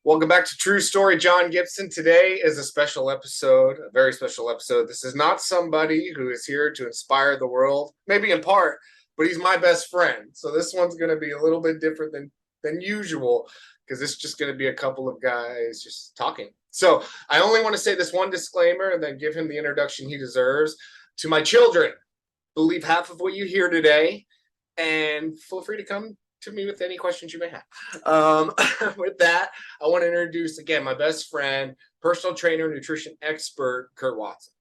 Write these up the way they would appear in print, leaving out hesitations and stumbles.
Welcome back to True Story. John Gibson. Today is a special episode, a very special episode. This is not somebody who is here to inspire the world, maybe in part, but he's my best friend. So this one's going to be a little bit different than usual because it's just going to be a couple of guys just talking. So I only want to say this one disclaimer and then give him the introduction he deserves. To my children, believe half of what you hear today, and feel free to come to me with any questions you may have. With that, I want to introduce again my best friend, personal trainer, nutrition expert, Kurt Watson.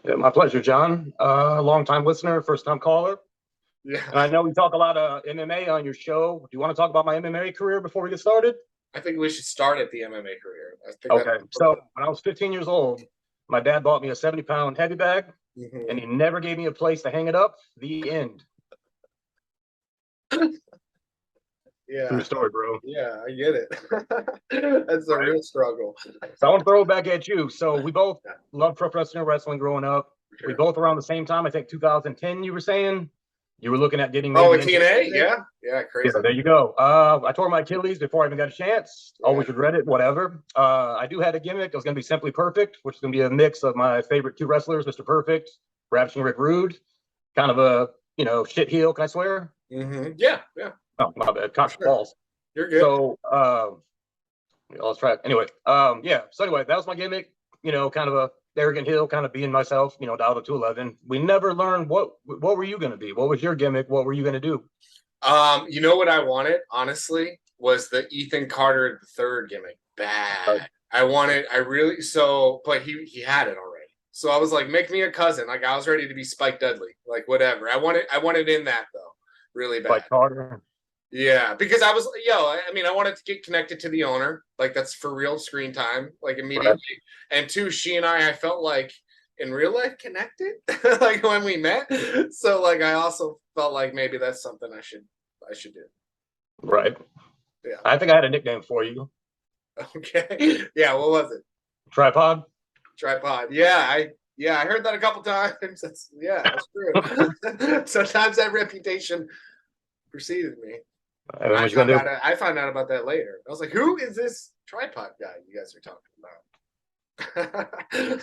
Yeah, my pleasure, John. Long-time listener, first-time caller. Yeah, and I know we talk a lot of MMA on your show. Do you want to talk about my MMA career before we get started? I think we should start at the MMA career. Okay, so when I was 15 years old, my dad bought me a 70-pound heavy bag, and he never gave me a place to hang it up. The end. Yeah. True story, bro. Yeah, I get it. That's a real struggle. So I want to throw it back at you. So we both loved professional wrestling growing up. Sure. We both around the same time. I think 2010, you were saying? You were looking at getting... Oh, in TNA? Yeah. Yeah, crazy. Yeah, there you go. I tore my Achilles before I even got a chance. Yeah. Always regret it, whatever. I do had a gimmick. It was going to be Simply Perfect, which is going to be a mix of my favorite two wrestlers, Mr. Perfect, Ravishing Rick Rude. Kind of a, shit heel, can I swear? Yeah, yeah. Oh, my bad. Cock balls. You're good. So, let's try it. Anyway, yeah. So anyway, that was my gimmick. Kind of a arrogant heel, kind of being myself. Dialed up to 11. We never learned what were you going to be? What was your gimmick? What were you going to do? You know what I wanted, honestly, was the Ethan Carter III gimmick. Bad. But he had it already. So I was like, make me a cousin. Like I was ready to be Spike Dudley. Like whatever. I wanted in that though, really bad. Spike Carter. Yeah, because I wanted to get connected to the owner. Like that's for real screen time, like immediately. Right. And two, she and I felt like in real life connected, like when we met. So like I also felt like maybe that's something I should do. Right. Yeah. I think I had a nickname for you. Okay. Yeah. What was it? Tripod. Yeah. I heard that a couple times. That's true. Sometimes that reputation preceded me. I found out about that later. I was like, who is this tripod guy you guys are talking about?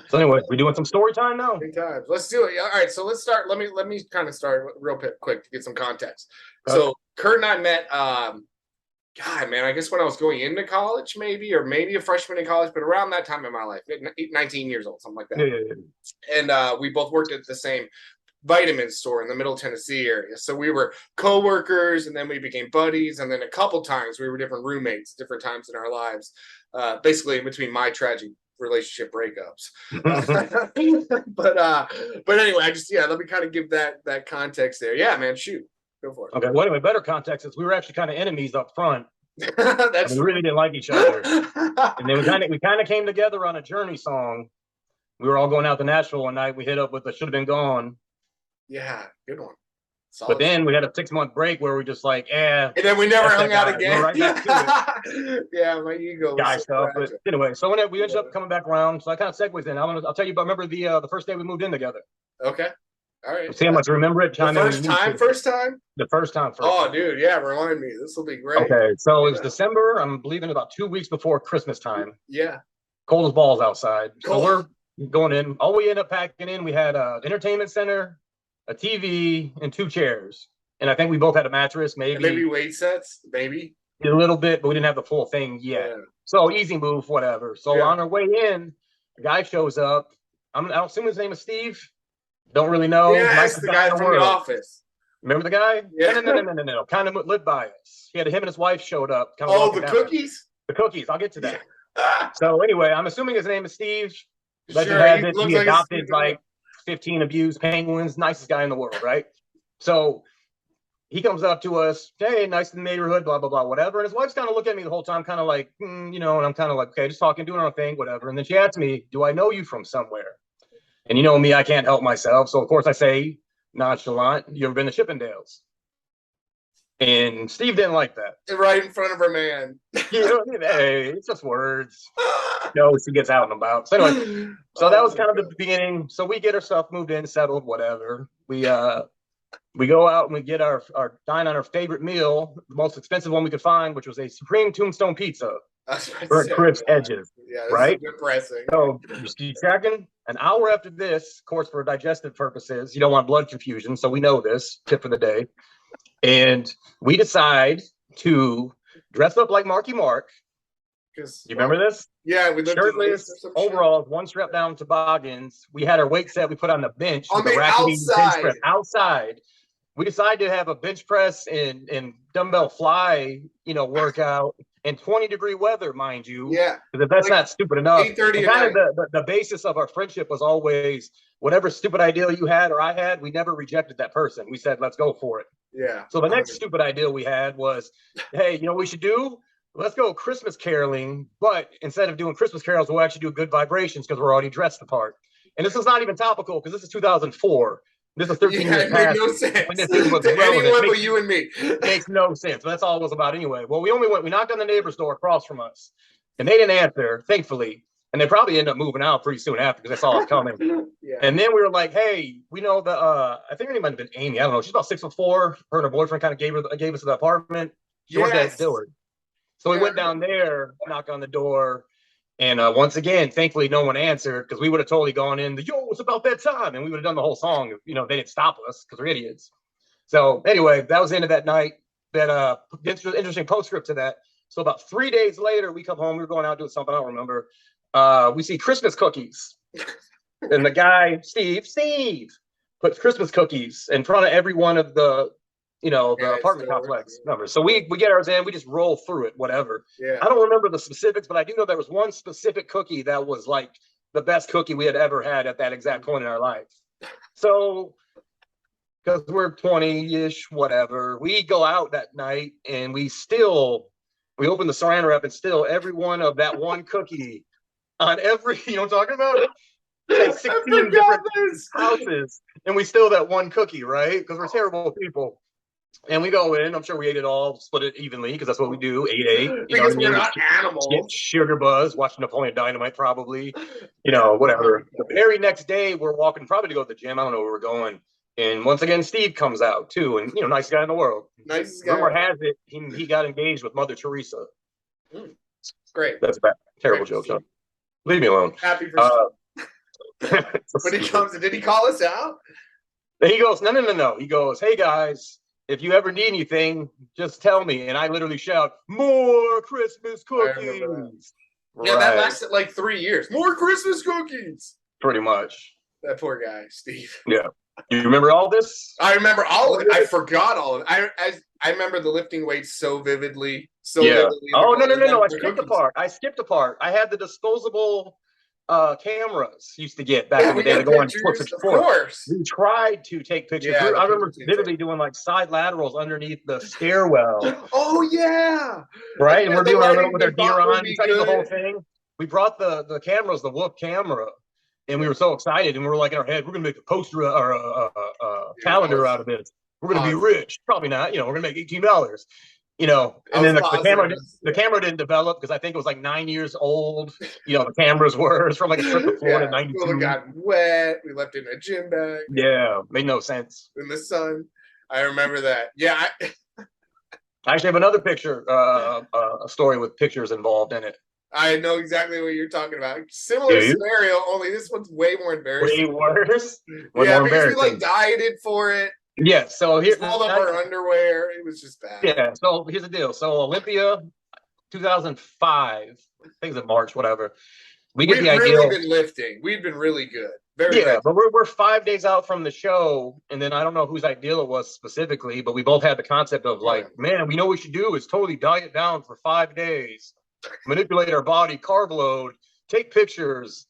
So anyway, we doing some story time now? Big times. Let's do it. All right, so let's start. Let me kind of start real quick to get some context. Okay. So Kurt and I met, I guess when I was going into college, maybe a freshman in college, but around that time in my life, 19 years old, something like that. Yeah. And we both worked at the same vitamin store in the Middle Tennessee area. So we were co-workers and then we became buddies. And then a couple times we were different roommates, different times in our lives, basically in between my tragic relationship breakups. But anyway, let me kind of give that context there. Yeah, man, shoot. Go for it. Okay. Well, anyway, better context is we were actually kind of enemies up front. We really didn't like each other. And then we kind of came together on a Journey song. We were all going out to Nashville one night. We hit up with the Should Have Been Gone. Yeah, good one. Solid. But then we had a 6-month break where we just like, and then we never hung out again. Right back to it. Yeah, my ego. Guy stuff. But anyway, so when we ended up coming back around, so I kind of segues in. I'll tell you about. Remember the first day we moved in together. Okay. All right. See how much remember it. First time. The first time. Oh, dude, yeah. Remind me. This will be great. Okay, so it was December. I'm believing about 2 weeks before Christmas time. Yeah. Cold as balls outside. Cold. So we're going in. All we ended up packing in, we had an entertainment center, a TV, and 2 chairs. And I think we both had a mattress, maybe weight sets, maybe. A little bit, but we didn't have the full thing yet. Yeah. So easy move, whatever. So on our way in, a guy shows up. I don't assume his name is Steve. Don't really know. Yeah, that's the guy from the office. Remember the guy? Yeah. No. Kind of lived by us. Him and his wife showed up. The cookies? The cookies. I'll get to that. So anyway, I'm assuming his name is Steve. Sure, he adopted like 15 abused penguins. Nicest guy in the world, right? So he comes up to us, hey, nice in the neighborhood, blah, blah, blah, whatever. And his wife's kind of looking at me the whole time, kind of like, and I'm kind of like, okay, just talking, doing our thing, whatever. And then she asks me, do I know you from somewhere? And you know me, I can't help myself. So, of course, I say, nonchalant, you ever been to Chippendales? And Steve didn't like that. Right in front of her man. Hey, it's just words. She gets out and about. So anyway, that was kind of the beginning. So we get our stuff moved in, settled, whatever. We We go out and we get our dine on our favorite meal, the most expensive one we could find, which was a Supreme Tombstone Pizza. Burnt crisp edges. Yeah, this right? is depressing. So you tracking an hour after this, of course, for digestive purposes, you don't want blood confusion. So we know this tip for the day. And we decide to dress up like Marky Mark. You remember this? Yeah, we lived shirtless, overalls, one strap down toboggans. We had our weight set. We put on the bench on with the bench press outside. We decided to have a bench press and dumbbell fly, workout in 20-degree weather, mind you. Yeah. Because if that's not stupid enough, 8:30 kind of the basis of our friendship was always whatever stupid idea you had or I had, we never rejected that person. We said, let's go for it. Yeah. So the next stupid idea we had was, hey, what we should do? Let's go Christmas caroling, but instead of doing Christmas carols, we'll actually do good vibrations because we're already dressed the part. And this is not even topical because this is 2004. This is 13 years past. It made no sense. When this was relevant. Anyone but you and me. Makes no sense. But that's all it was about anyway. Well, we knocked on the neighbor's door across from us, and they didn't answer, thankfully. And they probably ended up moving out pretty soon after because they saw us coming. Yeah. And then we were like, hey, we know I think her name might have been Amy. I don't know. She's about 6'4". Her and her boyfriend kind of gave us the apartment. She worked at Dillard. So we went down there, knocked on the door. And once again, thankfully, no one answered because we would have totally gone in it's about that time. And we would have done the whole song. They didn't stop us because we're idiots. So anyway, that was the end of that night. That interesting postscript to that. So about 3 days later, we come home. We were going out doing something. I don't remember. We see Christmas cookies. And the guy, Steve, puts Christmas cookies in front of every one of the apartment complex numbers. So we get ours in, we just roll through it, whatever. Yeah. I don't remember the specifics, but I do know there was one specific cookie that was like the best cookie we had ever had at that exact point in our life. So, because we're 20-ish, whatever, we go out that night and we open the saran wrap and still every one of that one cookie on every, what I'm talking about? Like 16 different houses, and we steal that one cookie, right? Because we're terrible people. And we go in. I'm sure we ate it all, split it evenly, because that's what we do. 8-8. Because we're not animals. Get sugar buzz, watching Napoleon Dynamite, probably. Whatever. The very next day, we're walking probably to go to the gym. I don't know where we're going. And once again, Steve comes out too, and nice guy in the world. Nice guy. Rumor has it he got engaged with Mother Teresa. Great. That's a bad, terrible joke, John. Leave me alone. Happy for But he comes. Did he call us out? He goes, no. He goes, hey guys, if you ever need anything, just tell me. And I literally shout, more Christmas cookies. Yeah, that lasted like 3 years. More Christmas cookies. Pretty much. That poor guy, Steve. Yeah. You remember all this? I remember all of it. I forgot all of it. I remember the lifting weights so vividly. Vividly. Oh, no. I skipped a part. I had the disposable cameras used to get back in the day to go on Twitch. Of course. We tried to take pictures. Yeah, I remember vividly doing like side laterals underneath the stairwell. Oh yeah. Right? And we're doing our with our gear on, the whole thing. We brought the cameras, the Whoop camera, and we were so excited, and we were like in our head, we're gonna make a poster or a calendar out of this. We're gonna be rich. Probably not, we're gonna make $18. And then the camera didn't develop because I think it was like 9 years old. The cameras were. It's from like a trip to Florida in '92. We got wet. We left it in a gym bag. Yeah, made no sense. In the sun. I remember that. Yeah. I actually have another picture, a story with pictures involved in it. I know exactly what you're talking about. Similar scenario, only this one's way more embarrassing. Way worse? Because we dieted for it. Yeah, so here's all of our underwear. It was just bad. Yeah, so here's the deal. So Olympia, 2005, I think it's March, whatever. We've really been lifting. We've been really good. But we're 5 days out from the show, and then I don't know whose idea it was specifically, but we both had the concept of like, man, we know what we should do is totally diet down for 5 days, manipulate our body, carb load, take pictures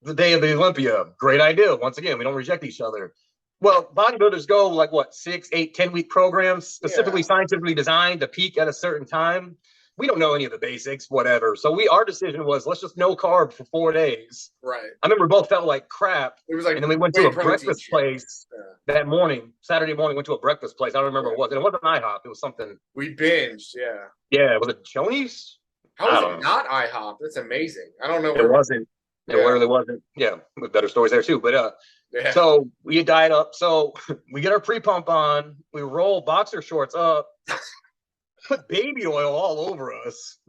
the day of the Olympia. Great idea. Once again, we don't reject each other. Well, bodybuilders go like 6, 8, 10-week programs, specifically scientifically designed to peak at a certain time. We don't know any of the basics, whatever. So our decision was, let's just no carb for 4 days. Right. I remember we both felt like crap. It was like, and then we went to a breakfast place that morning, Saturday morning, went to a breakfast place. I don't remember what it was. And it wasn't IHOP. It was something. We binged, yeah. Yeah, was it Chonies? How was it not IHOP? That's amazing. I don't know. It wasn't. It really wasn't. Yeah, with better stories there too. But Yeah. so we died up. So we get our pre-pump on. We roll boxer shorts up. Put baby oil all over us.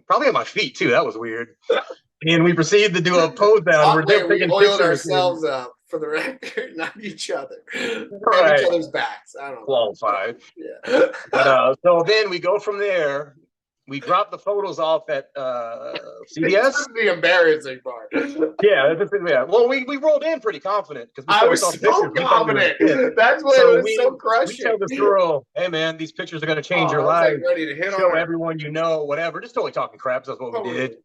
Probably on my feet too. That was weird. And we proceeded to do a pose down. Wait, we taking oiled pictures. ourselves up for the record, not each other. Right. And each other's backs. I don't know. Qualified. Yeah. But so then we go from there. We drop the photos off at CBS. This is the embarrassing part. Yeah. Well, we rolled in pretty confident because I was so confident. That's what it was so crushing. We tell this girl, "Hey man, these pictures are going to change your life. Like ready to hit Show on everyone you know, whatever." Just totally talking crap. That's what we did.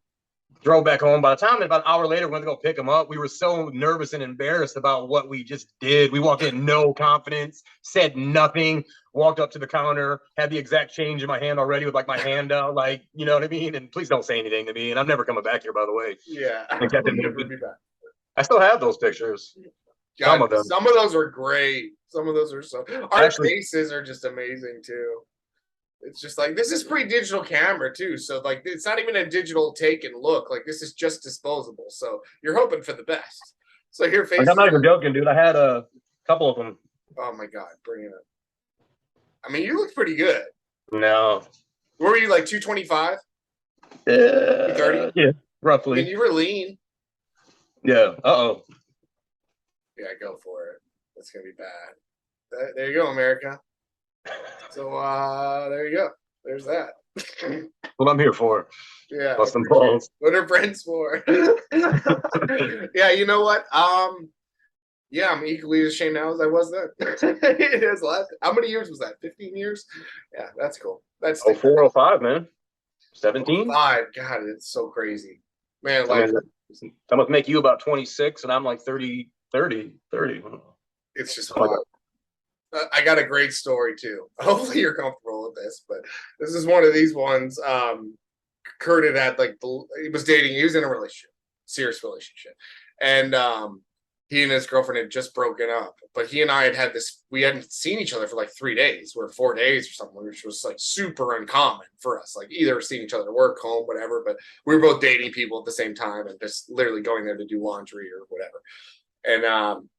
Drove back home. By the time about an hour later, we went to go pick him up. We were so nervous and embarrassed about what we just did. We walked in no confidence, said nothing, walked up to the counter, had the exact change in my hand already with like my hand out, like, you know what I mean? And please don't say anything to me. And I'm never coming back here, by the way. Yeah. I still have those pictures. God, some of them. Some of those are great. Some of those are so. Our faces are just amazing too. It's just like, this is pre-digital camera too, so like it's not even a digital take and look. Like this is just disposable, so you're hoping for the best. So your face. I'm not even joking, dude. I had a couple of them. Oh my god, bring it up. I mean, you look pretty good. No. What were you, like 225? 230? Yeah, roughly. I mean, you were lean. Yeah. Uh-oh. Yeah, go for it. That's gonna be bad. There you go, America. So there you go. There's that. What I'm here for. Yeah. Busting balls. What are friends for? Yeah, you know what? Yeah, I'm equally as ashamed now as I was then. It is last. How many years was that? 15 years? Yeah, that's cool. That's 04, 05, man. 17? 5. God, it's so crazy. Man, like that must make you about 26 and I'm like 30. It's just wild. I got a great story too. Hopefully you're comfortable with this, but this is one of these ones. Kurt had he was dating. He was in a relationship, serious relationship, and he and his girlfriend had just broken up. But he and I had this. We hadn't seen each other for like 3 days, or 4 days, or something, which was like super uncommon for us. Like either seeing each other at work, home, whatever. But we were both dating people at the same time, and just literally going there to do laundry or whatever. And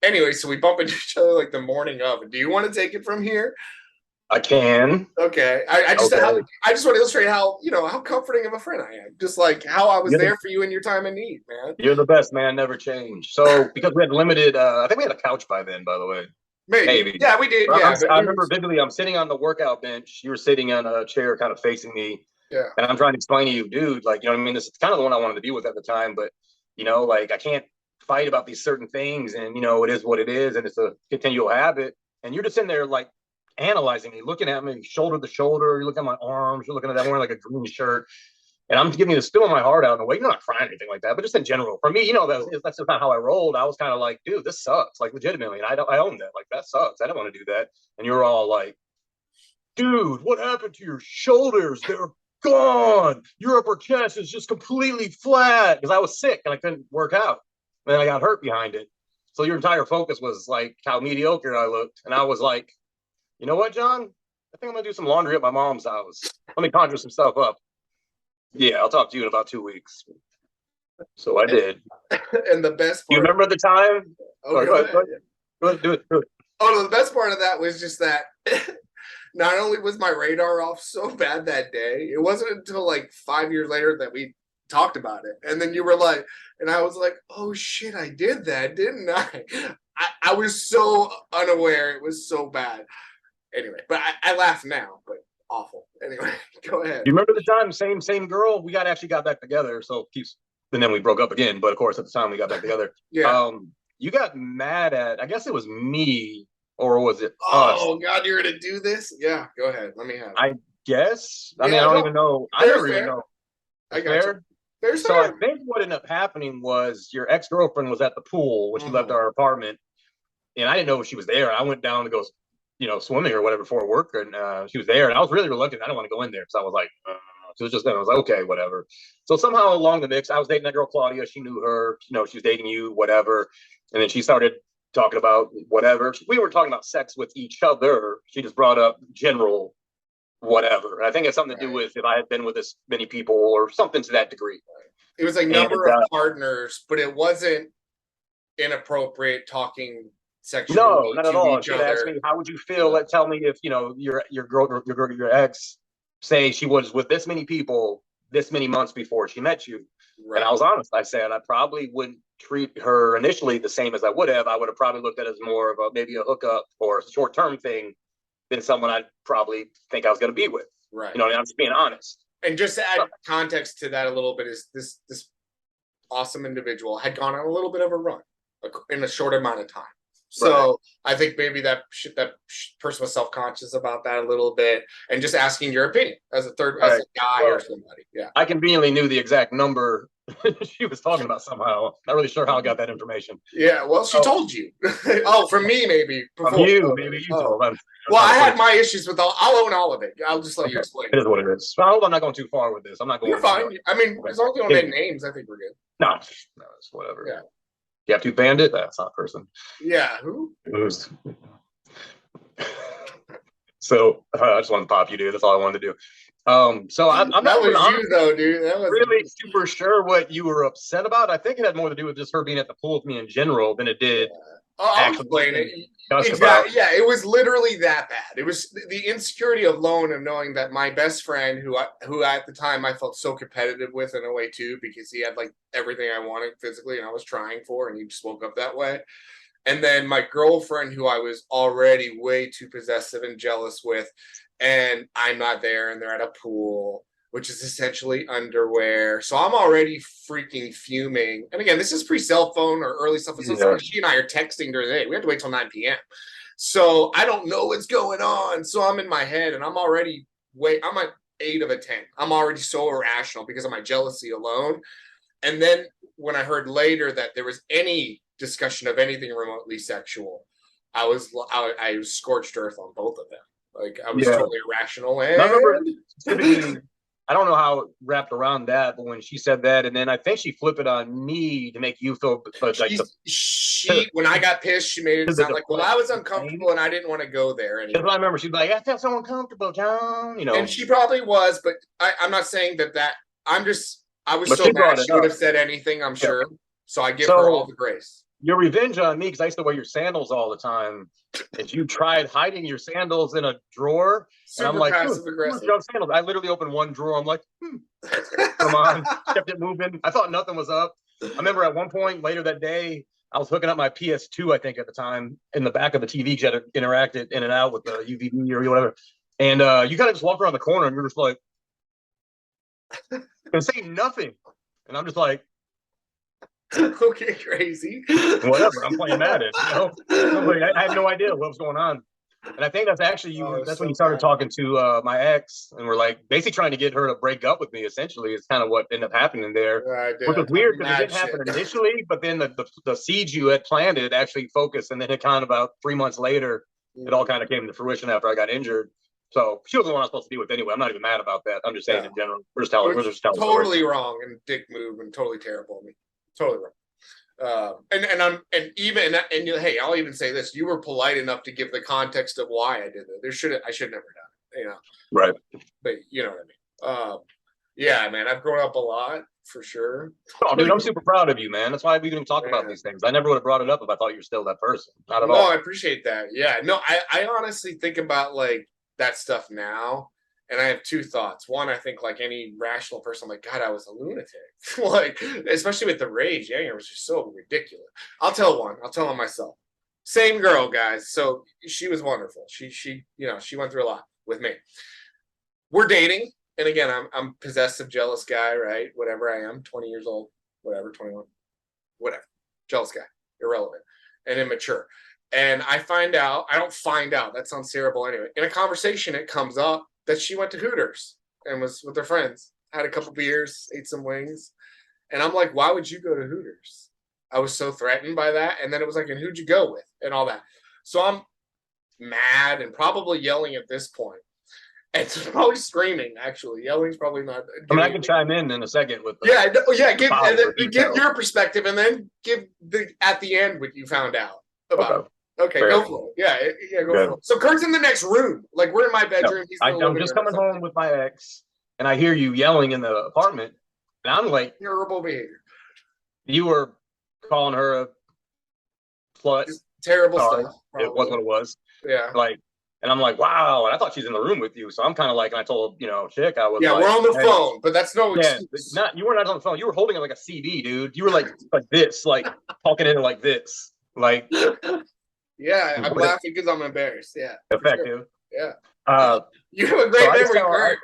anyway, so we bump into each other like the morning of. Do you want to take it from here? I can. Okay. I just want to illustrate how, how comforting of a friend I am. Just like how I was there for you in your time of need, man. You're the best, man. Never change. So because we had limited, I think we had a couch by then, by the way. Maybe. Yeah, we did. Yeah. I remember vividly, I'm sitting on the workout bench. You were sitting on a chair kind of facing me. Yeah. And I'm trying to explain to you, dude, like, you know what I mean? This is kind of the one I wanted to be with at the time, but, like I can't fight about these certain things, and it is what it is, and it's a continual habit, and you're just in there like analyzing me, looking at me shoulder to shoulder, you're looking at my arms, you're looking at that, wearing like a green shirt, and I'm giving you the spill of my heart out in a way. You're not crying or anything like that, but just in general, for me, that's just not how I rolled. I was kind of like, dude, this sucks, like legitimately, and I own that, like that sucks, I don't want to do that. And you're all like, dude, what happened to your shoulders? They're gone. Your upper chest is just completely flat, because I was sick and I couldn't work out. And then I got hurt behind it. So your entire focus was like how mediocre I looked. And I was like, you know what, John? I think I'm going to do some laundry at my mom's house. Let me conjure some stuff up. Yeah, I'll talk to you in about 2 weeks. So I did. And the best part. You remember the time? Oh, go ahead. Do it. Oh, no, the best part of that was just that not only was my radar off so bad that day, it wasn't until like 5 years later that we talked about it, and then you were like, and I was like, oh shit, I did that, didn't I? I was so unaware. It was so bad. Anyway, but I laugh now, but awful. Anyway, go ahead. You remember the time, same girl, we actually got back together, so and then we broke up again, but of course at the time we got back together. Yeah. You got mad at, I guess it was me, or was it us? Oh god, you're gonna do this? Yeah, go ahead, let me have it. I guess. I don't even know. I never even know. I got you. So I think what ended up happening was your ex-girlfriend was at the pool when she left our apartment, and I didn't know she was there. I went down to go, swimming or whatever for work, and she was there, and I was really reluctant. I didn't want to go in there because I was like, so it was just then I was like, okay, whatever. So somehow along the mix, I was dating that girl Claudia. She knew her, she was dating you, whatever, and then she started talking about whatever. We were talking about sex with each other. She just brought up general whatever. And I think it's something to do with if I had been with this many people or something to that degree. It was like number of partners, but it wasn't inappropriate talking sexually no, not at all. each She other. asked me, "How would you feel? Tell me if your ex, say she was with this many people this many months before she met you." Right. And I was honest. I said I probably wouldn't treat her initially the same as I would have. I would have probably looked at it as more of maybe a hookup or a short-term thing than someone I'd probably think I was going to be with. Right. I'm just being honest. And just to add context to that a little bit, is this awesome individual had gone on a little bit of a run in a short amount of time. So I think maybe that person was self-conscious about that a little bit, and just asking your opinion as a guy or somebody. Yeah, I conveniently knew the exact number she was talking about somehow. Not really sure how I got that information. Yeah, well, she told you. Oh, from me, maybe. From you, maybe you told them. Well, I had my issues with I'll own all of it. I'll just let you explain. It is what it is. I hope I'm not going too far with this. I'm not going. You're fine. I mean, as long as you don't name names, I think we're good. No, it's whatever. Yeah. You have to bandit? That's not a person. Yeah, who? Who's? So I just wanted to pop you, dude. That's all I wanted to do. So I'm that not was you, though, dude. That was really super sure what you were upset about. I think it had more to do with just her being at the pool with me in general than it did. I'll explain it. Exactly. Yeah, it was literally that bad. It was the insecurity alone of knowing that my best friend, who at the time I felt so competitive with in a way too, because he had like everything I wanted physically and I was trying for, and he just woke up that way. And then my girlfriend, who I was already way too possessive and jealous with, and I'm not there, and they're at a pool, which is essentially underwear. So I'm already freaking fuming. And again, this is pre-cell phone or early stuff. So she and I are texting during the day. We have to wait till 9 p.m. So I don't know what's going on. So I'm in my head, and I'm already I'm at 8 of a 10. I'm already so irrational because of my jealousy alone. And then when I heard later that there was any discussion of anything remotely sexual, I was scorched earth on both of them. Like I was totally irrational. And I remember I don't know how it wrapped around that, but when she said that, and then I think she flipped it on me to make you feel like when I got pissed, she made it sound like, well, I was uncomfortable and I didn't want to go there anymore. Because I remember she'd be like, I felt so uncomfortable, John. And she probably was, but I'm not saying that. I was so mad she would have said anything, I'm sure. So I give her all the grace. Your revenge on me, because I used to wear your sandals all the time, and you tried hiding your sandals in a drawer. Super and I'm like, passive aggressive. Sandals. I literally opened one drawer. I'm like, come on, kept it moving. I thought nothing was up. I remember at one point later that day, I was hooking up my PS2, I think at the time, in the back of the TV because I had to interact it in and out with the UVB or whatever. And you kind of just walk around the corner and you're just like, and say nothing. And I'm just like, okay, crazy. Whatever. I'm playing Madden. I had no idea what was going on. And I think that's actually that's when you started talking to my ex, and we're like basically trying to get her to break up with me. Essentially, is kind of what ended up happening there. Which was weird because it didn't happen initially, but then the seed you had planted actually focused, and then it kind of about 3 months later, it all kind of came to fruition after I got injured. So she was the one I was supposed to be with anyway. I'm not even mad about that. I'm just saying in general. We're just telling totally wrong and dick move and totally terrible of me. Totally wrong. Hey, I'll even say this: you were polite enough to give the context of why I did that. I should never done it, Right. But you know what I mean. Yeah, man, I've grown up a lot for sure. Oh, dude, I'm super proud of you, man. That's why we can talk about these things. I never would have brought it up if I thought you were still that person. Not at all. No, I appreciate that. Yeah, no, I honestly think about like that stuff now. And I have two thoughts. One, I think like any rational person, I'm like, God, I was a lunatic. Like, especially with the rage, it was just so ridiculous. I'll tell one. I'll tell on myself. Same girl, guys. So she was wonderful. She went through a lot with me. We're dating. And again, I'm possessive, jealous guy, right? Whatever I am, 20 years old, whatever, 21, whatever. Jealous guy, irrelevant and immature. And I don't find out. That sounds terrible anyway. In a conversation, it comes up that she went to Hooters and was with her friends, had a couple beers, ate some wings. And I'm like, why would you go to Hooters? I was so threatened by that. And then it was like, and who'd you go with? And all that. So I'm mad and probably yelling at this point. And probably screaming, actually. Yelling's probably not. I mean, I can chime in a second with give your perspective and then give at the end what you found out about it. Okay, Fair. go for it. Yeah, go Good. for it. So Kurt's in the next room. Like we're in my bedroom. He's in the I'm living just room or coming something. home with my ex, and I hear you yelling in the apartment, and I'm like, Terrible behavior. you were calling her a slut. Just terrible Sorry, stuff. it was what it was. Yeah. Like, and I'm like, wow. And I thought she's in the room with you, so I'm kind of like, and I told chick, I was Yeah, like, we're on the hey, phone, but that's no yeah, excuse. you were not on the phone. You were holding it like a CD, dude. You were like this, like talking in it like this, like Yeah, I'm laughing because I'm embarrassed. Yeah, effective. Sure. Yeah. You have a great memory, Kurt.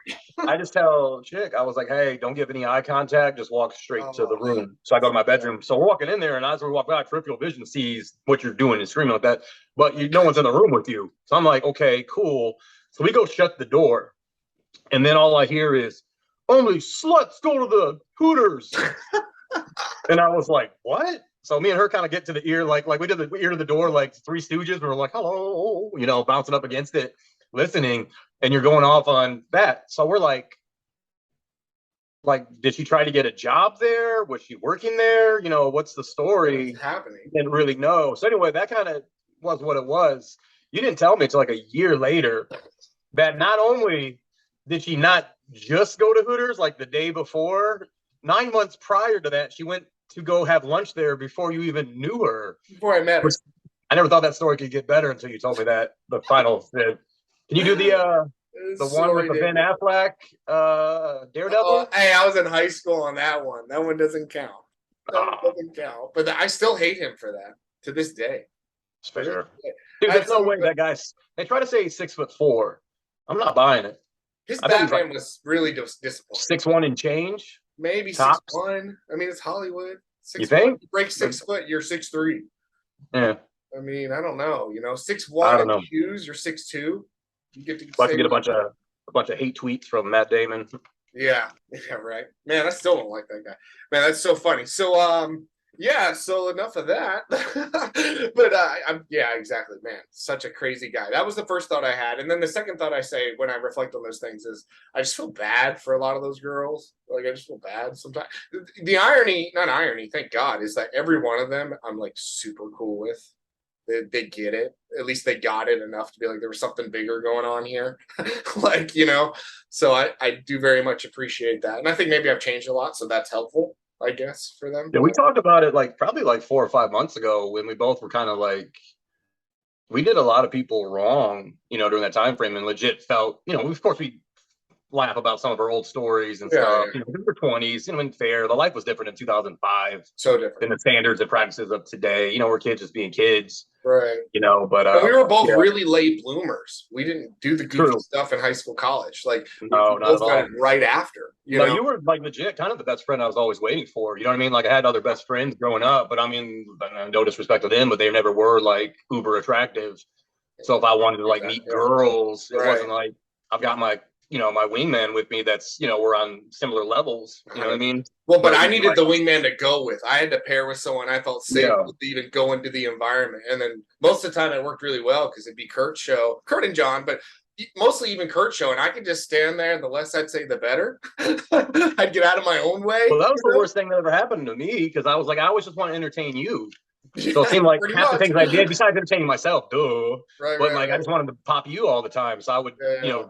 I just tell chick, I was like, hey, don't give any eye contact. Just walk straight to the room. So I go to my bedroom. So we're walking in there, and as we walk back, peripheral vision sees what you're doing and screaming like that. But no one's in the room with you. So I'm like, okay, cool. So we go shut the door. And then all I hear is, only sluts go to the Hooters. And I was like, what? So me and her kind of get to the ear, like we did the ear to the door, like Three Stooges. We were like, hello, bouncing up against it, listening. And you're going off on that. So we're like, did she try to get a job there? Was she working there? What's the story? What's happening? Didn't really know. So anyway, that kind of was what it was. You didn't tell me until like a year later that not only did she not just go to Hooters like the day before, 9 months prior to that, she went to go have lunch there before you even knew her. Before I met her. I never thought that story could get better until you told me that, the final bit. Can you do the one with the Ben Affleck Daredevil? Hey, I was in high school on that one. That one doesn't count. One doesn't count. But I still hate him for that to this day. It's fair. Dude, there's no way that guy's. They try to say he's 6'4". I'm not buying it. His Batman was really disappointing. 6'1" and change. Maybe 6'1". I mean, it's Hollywood. You think? You break 6 foot, you're 6'3". Yeah. I mean, I don't know. 6'1" in shoes, you're 6'2". You get to get a bunch of hate tweets from Matt Damon. Yeah, right. Man, I still don't like that guy. Man, that's so funny. So, yeah. So enough of that. But yeah, exactly. Man, such a crazy guy. That was the first thought I had, and then the second thought I say when I reflect on those things is I just feel bad for a lot of those girls. Like I just feel bad sometimes. The irony, not irony, thank God, is that every one of them I'm like super cool with. They get it. At least they got it enough to be like there was something bigger going on here. So I do very much appreciate that. And I think maybe I've changed a lot, so that's helpful, I guess, for them. Yeah, we talked about it probably 4 or 5 months ago when we both were kind of we did a lot of people wrong, during that time frame, and legit felt, of course we laugh about some of our old stories and stuff. We were 20s, and fair. The life was different in 2005. So different than the standards and practices of today. We're kids just being kids. Right. But we were both really late bloomers. We didn't do the goofy stuff in high school, college. No, we both got it right after. You were legit kind of the best friend I was always waiting for. You know what I mean? I had other best friends growing up, but I mean, no disrespect to them, but they never were uber attractive. So if I wanted to meet girls, it wasn't I've got my my wingman with me that's, we're on similar levels. You know what I mean? Well, but I needed the wingman to go with. I had to pair with someone I felt safe with to even go into the environment. And then most of the time it worked really well because it'd be Kurt's show, Kurt and John, but mostly even Kurt's show. And I could just stand there, and the less I'd say, the better. I'd get out of my own way. Well, that was the worst thing that ever happened to me because I was I always just want to entertain you. So it seemed like half the things I did, besides entertaining myself, I just wanted to pop you all the time. So I would,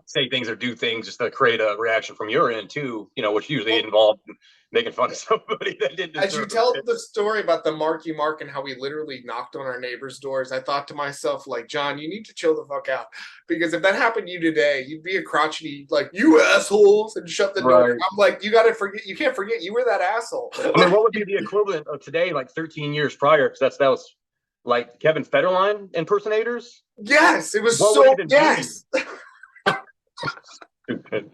say things or do things just to create a reaction from your end too, which usually involved making fun of somebody that didn't deserve it. As you tell the story about the Marky Mark and how we literally knocked on our neighbors' doors, I thought to myself, John, you need to chill the fuck out. Because if that happened to you today, you'd be a crotchety, you assholes, and shut the door. I'm you gotta forget, you can't forget you were that asshole. I mean, what would be the equivalent of today, 13 years prior? Because that was Kevin Federline impersonators? Yes, it was yes. Stupid.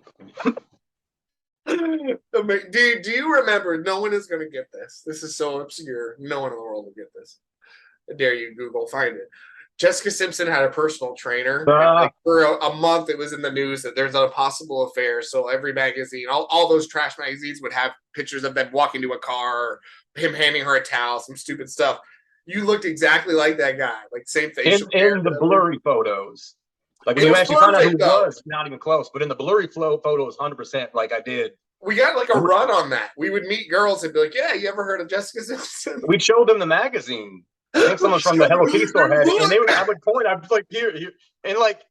Do you remember? No one is going to get this. This is so obscure. No one in the world will get this. I dare you, Google, find it. Jessica Simpson had a personal trainer. For a month, it was in the news that there's a possible affair. So every magazine, all those trash magazines would have pictures of them walking to a car, or him handing her a towel, some stupid stuff. You looked exactly like that guy, same facial hair. In the blurry photos. When you actually found out who it was, not even close. But in the blurry photos, 100% I did. We got a run on that. We would meet girls and be like, yeah, you ever heard of Jessica Simpson? We'd show them the magazine. I think someone from the Hello Kitty store had it, and I would point, I'd be like, here, and like,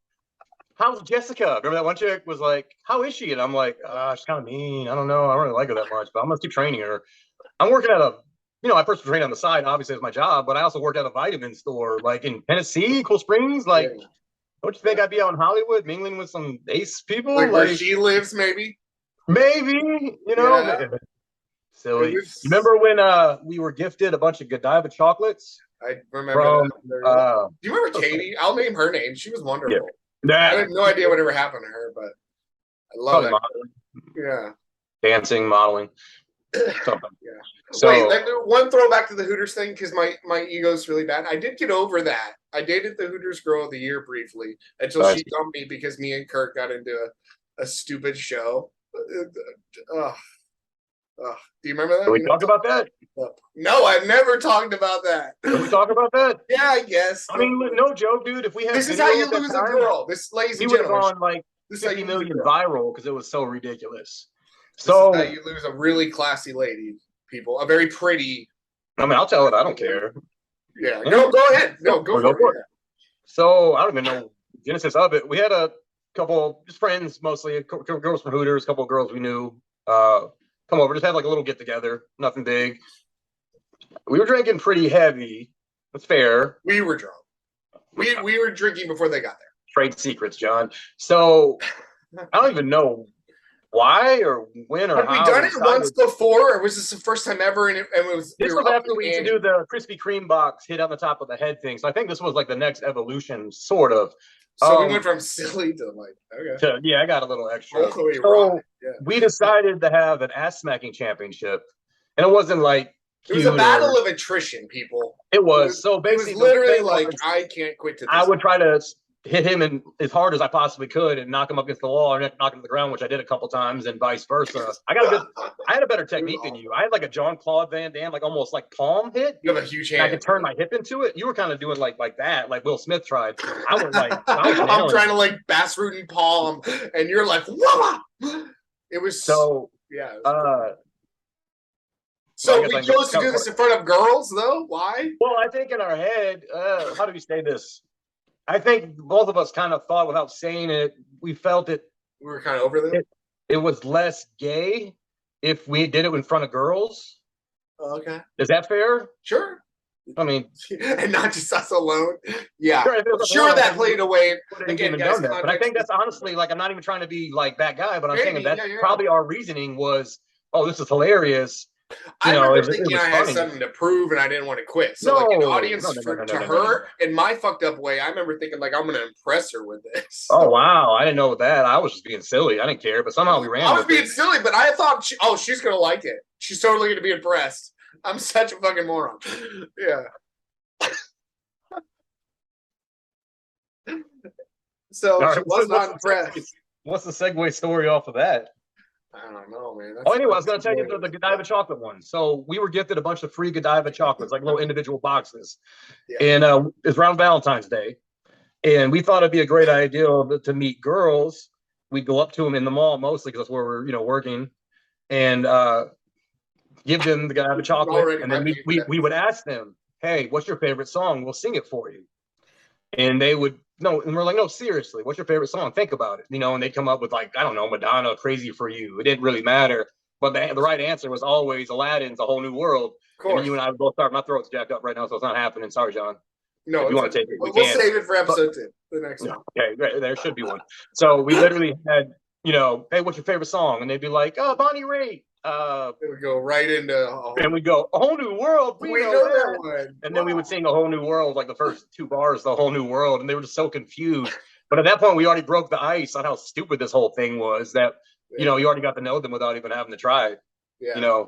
how's Jessica? Remember that one chick was like, how is she? And I'm like, she's kind of mean. I don't know. I don't really like her that much, but I'm gonna keep training her. I'm working at I personally train on the side, obviously, as my job, but I also work at a vitamin store, like in Tennessee, Cool Springs. Like, don't you think I'd be out in Hollywood mingling with some ace people? Like where she lives, maybe? Maybe, Yeah. Silly. You remember when we were gifted a bunch of Godiva chocolates? I remember that. Do you remember Katie? I'll name her name. She was wonderful. Yeah. I have no idea whatever happened to her, but I love that. Yeah. Dancing, modeling. Something. Yeah. So wait, one throwback to the Hooters thing, because my ego's really bad. I did get over that. I dated the Hooters Girl of the Year briefly until she dumped me because me and Kurt got into a stupid show. Do you remember that? Did we talk about that? No, I've never talked about that. Did we talk about that? Yeah, I guess. I mean, no joke, dude. If we had this is how you lose a girl. This, ladies and gentlemen, we would have gone like 50 million viral because it was so ridiculous. So this is how you lose a really classy lady, people. A very pretty. I mean, I'll tell it. I don't care. Yeah, go ahead. No, go for it. So I don't even know the genesis of it. We had a couple just friends, mostly girls from Hooters, a couple of girls we knew. Come over, just had like a little get together, nothing big. We were drinking pretty heavy. That's fair. We were drunk. We were drinking before they got there. Trade secrets, John. So I don't even know why or when or how. Have we done it once before, or was this the first time ever? And it was. This was after we used to do the Krispy Kreme box hit on the top of the head thing. So I think this was like the next evolution, sort of. So we went from silly to like, okay. Yeah, I got a little extra. So we decided to have an ass smacking championship. And it wasn't like it was a battle of attrition, people. It was. So basically, it was literally like, I can't quit to this. I would try to hit him as hard as I possibly could and knock him up against the wall or knock him to the ground, which I did a couple times, and vice versa. I had a better technique than you. I had like a Jean-Claude Van Damme, like almost like palm hit. You have a huge hand. I could turn my hip into it. You were kind of doing like that, like Will Smith tried. I was like, I'm trying to like bass root and palm, and you're like, whoa! It was so yeah. So we chose to do this in front of girls, though. Why? Well, I think in our head, how do we say this? I think both of us kind of thought, without saying it, we felt it. We were kind of over them. It was less gay if we did it in front of girls. Okay. Is that fair? Sure. I mean, and not just us alone. Yeah. Sure, that played away. Again, guys, but I think that's honestly, like, I'm not even trying to be like that guy, but I'm saying that's probably our reasoning was, oh, this is hilarious. I remember thinking I had something to prove and I didn't want to quit. So, like, an audience to her, in my fucked up way, I remember thinking, like, I'm going to impress her with this. Oh, wow. I didn't know that. I was just being silly. I didn't care, but somehow we ran. I was being silly, but I thought, she's going to like it. She's totally going to be impressed. I'm such a fucking moron. Yeah. So she was not impressed. What's the segue story off of that? I don't know, man. Anyway, I was going to tell you the Godiva chocolate one. So we were gifted a bunch of free Godiva chocolates, like little individual boxes. Yeah. And it's around Valentine's Day. And we thought it'd be a great idea to meet girls. We'd go up to them in the mall mostly because that's where we're, working. And give them the Godiva chocolate. And then we would ask them, hey, what's your favorite song? We'll sing it for you. And they would, no, and we're like, no, seriously, what's your favorite song? Think about it. And they'd come up with, like, I don't know, Madonna, Crazy for You. It didn't really matter. But the right answer was always Aladdin's A Whole New World. Of course. And you and I would both start. My throat's jacked up right now, so it's not happening. Sorry, John. No, if you want to take it, we'll save it for episode 2, the next one. Okay, great. There should be one. So we literally had, hey, what's your favorite song? And they'd be like, oh, Bonnie Raitt. It would go right into and we go, A Whole New World. We know that one. And then we would sing A Whole New World, like the first 2 bars, The Whole New World. And they were just so confused. But at that point, we already broke the ice on how stupid this whole thing was that, you already got to know them without even having to try it. Yeah.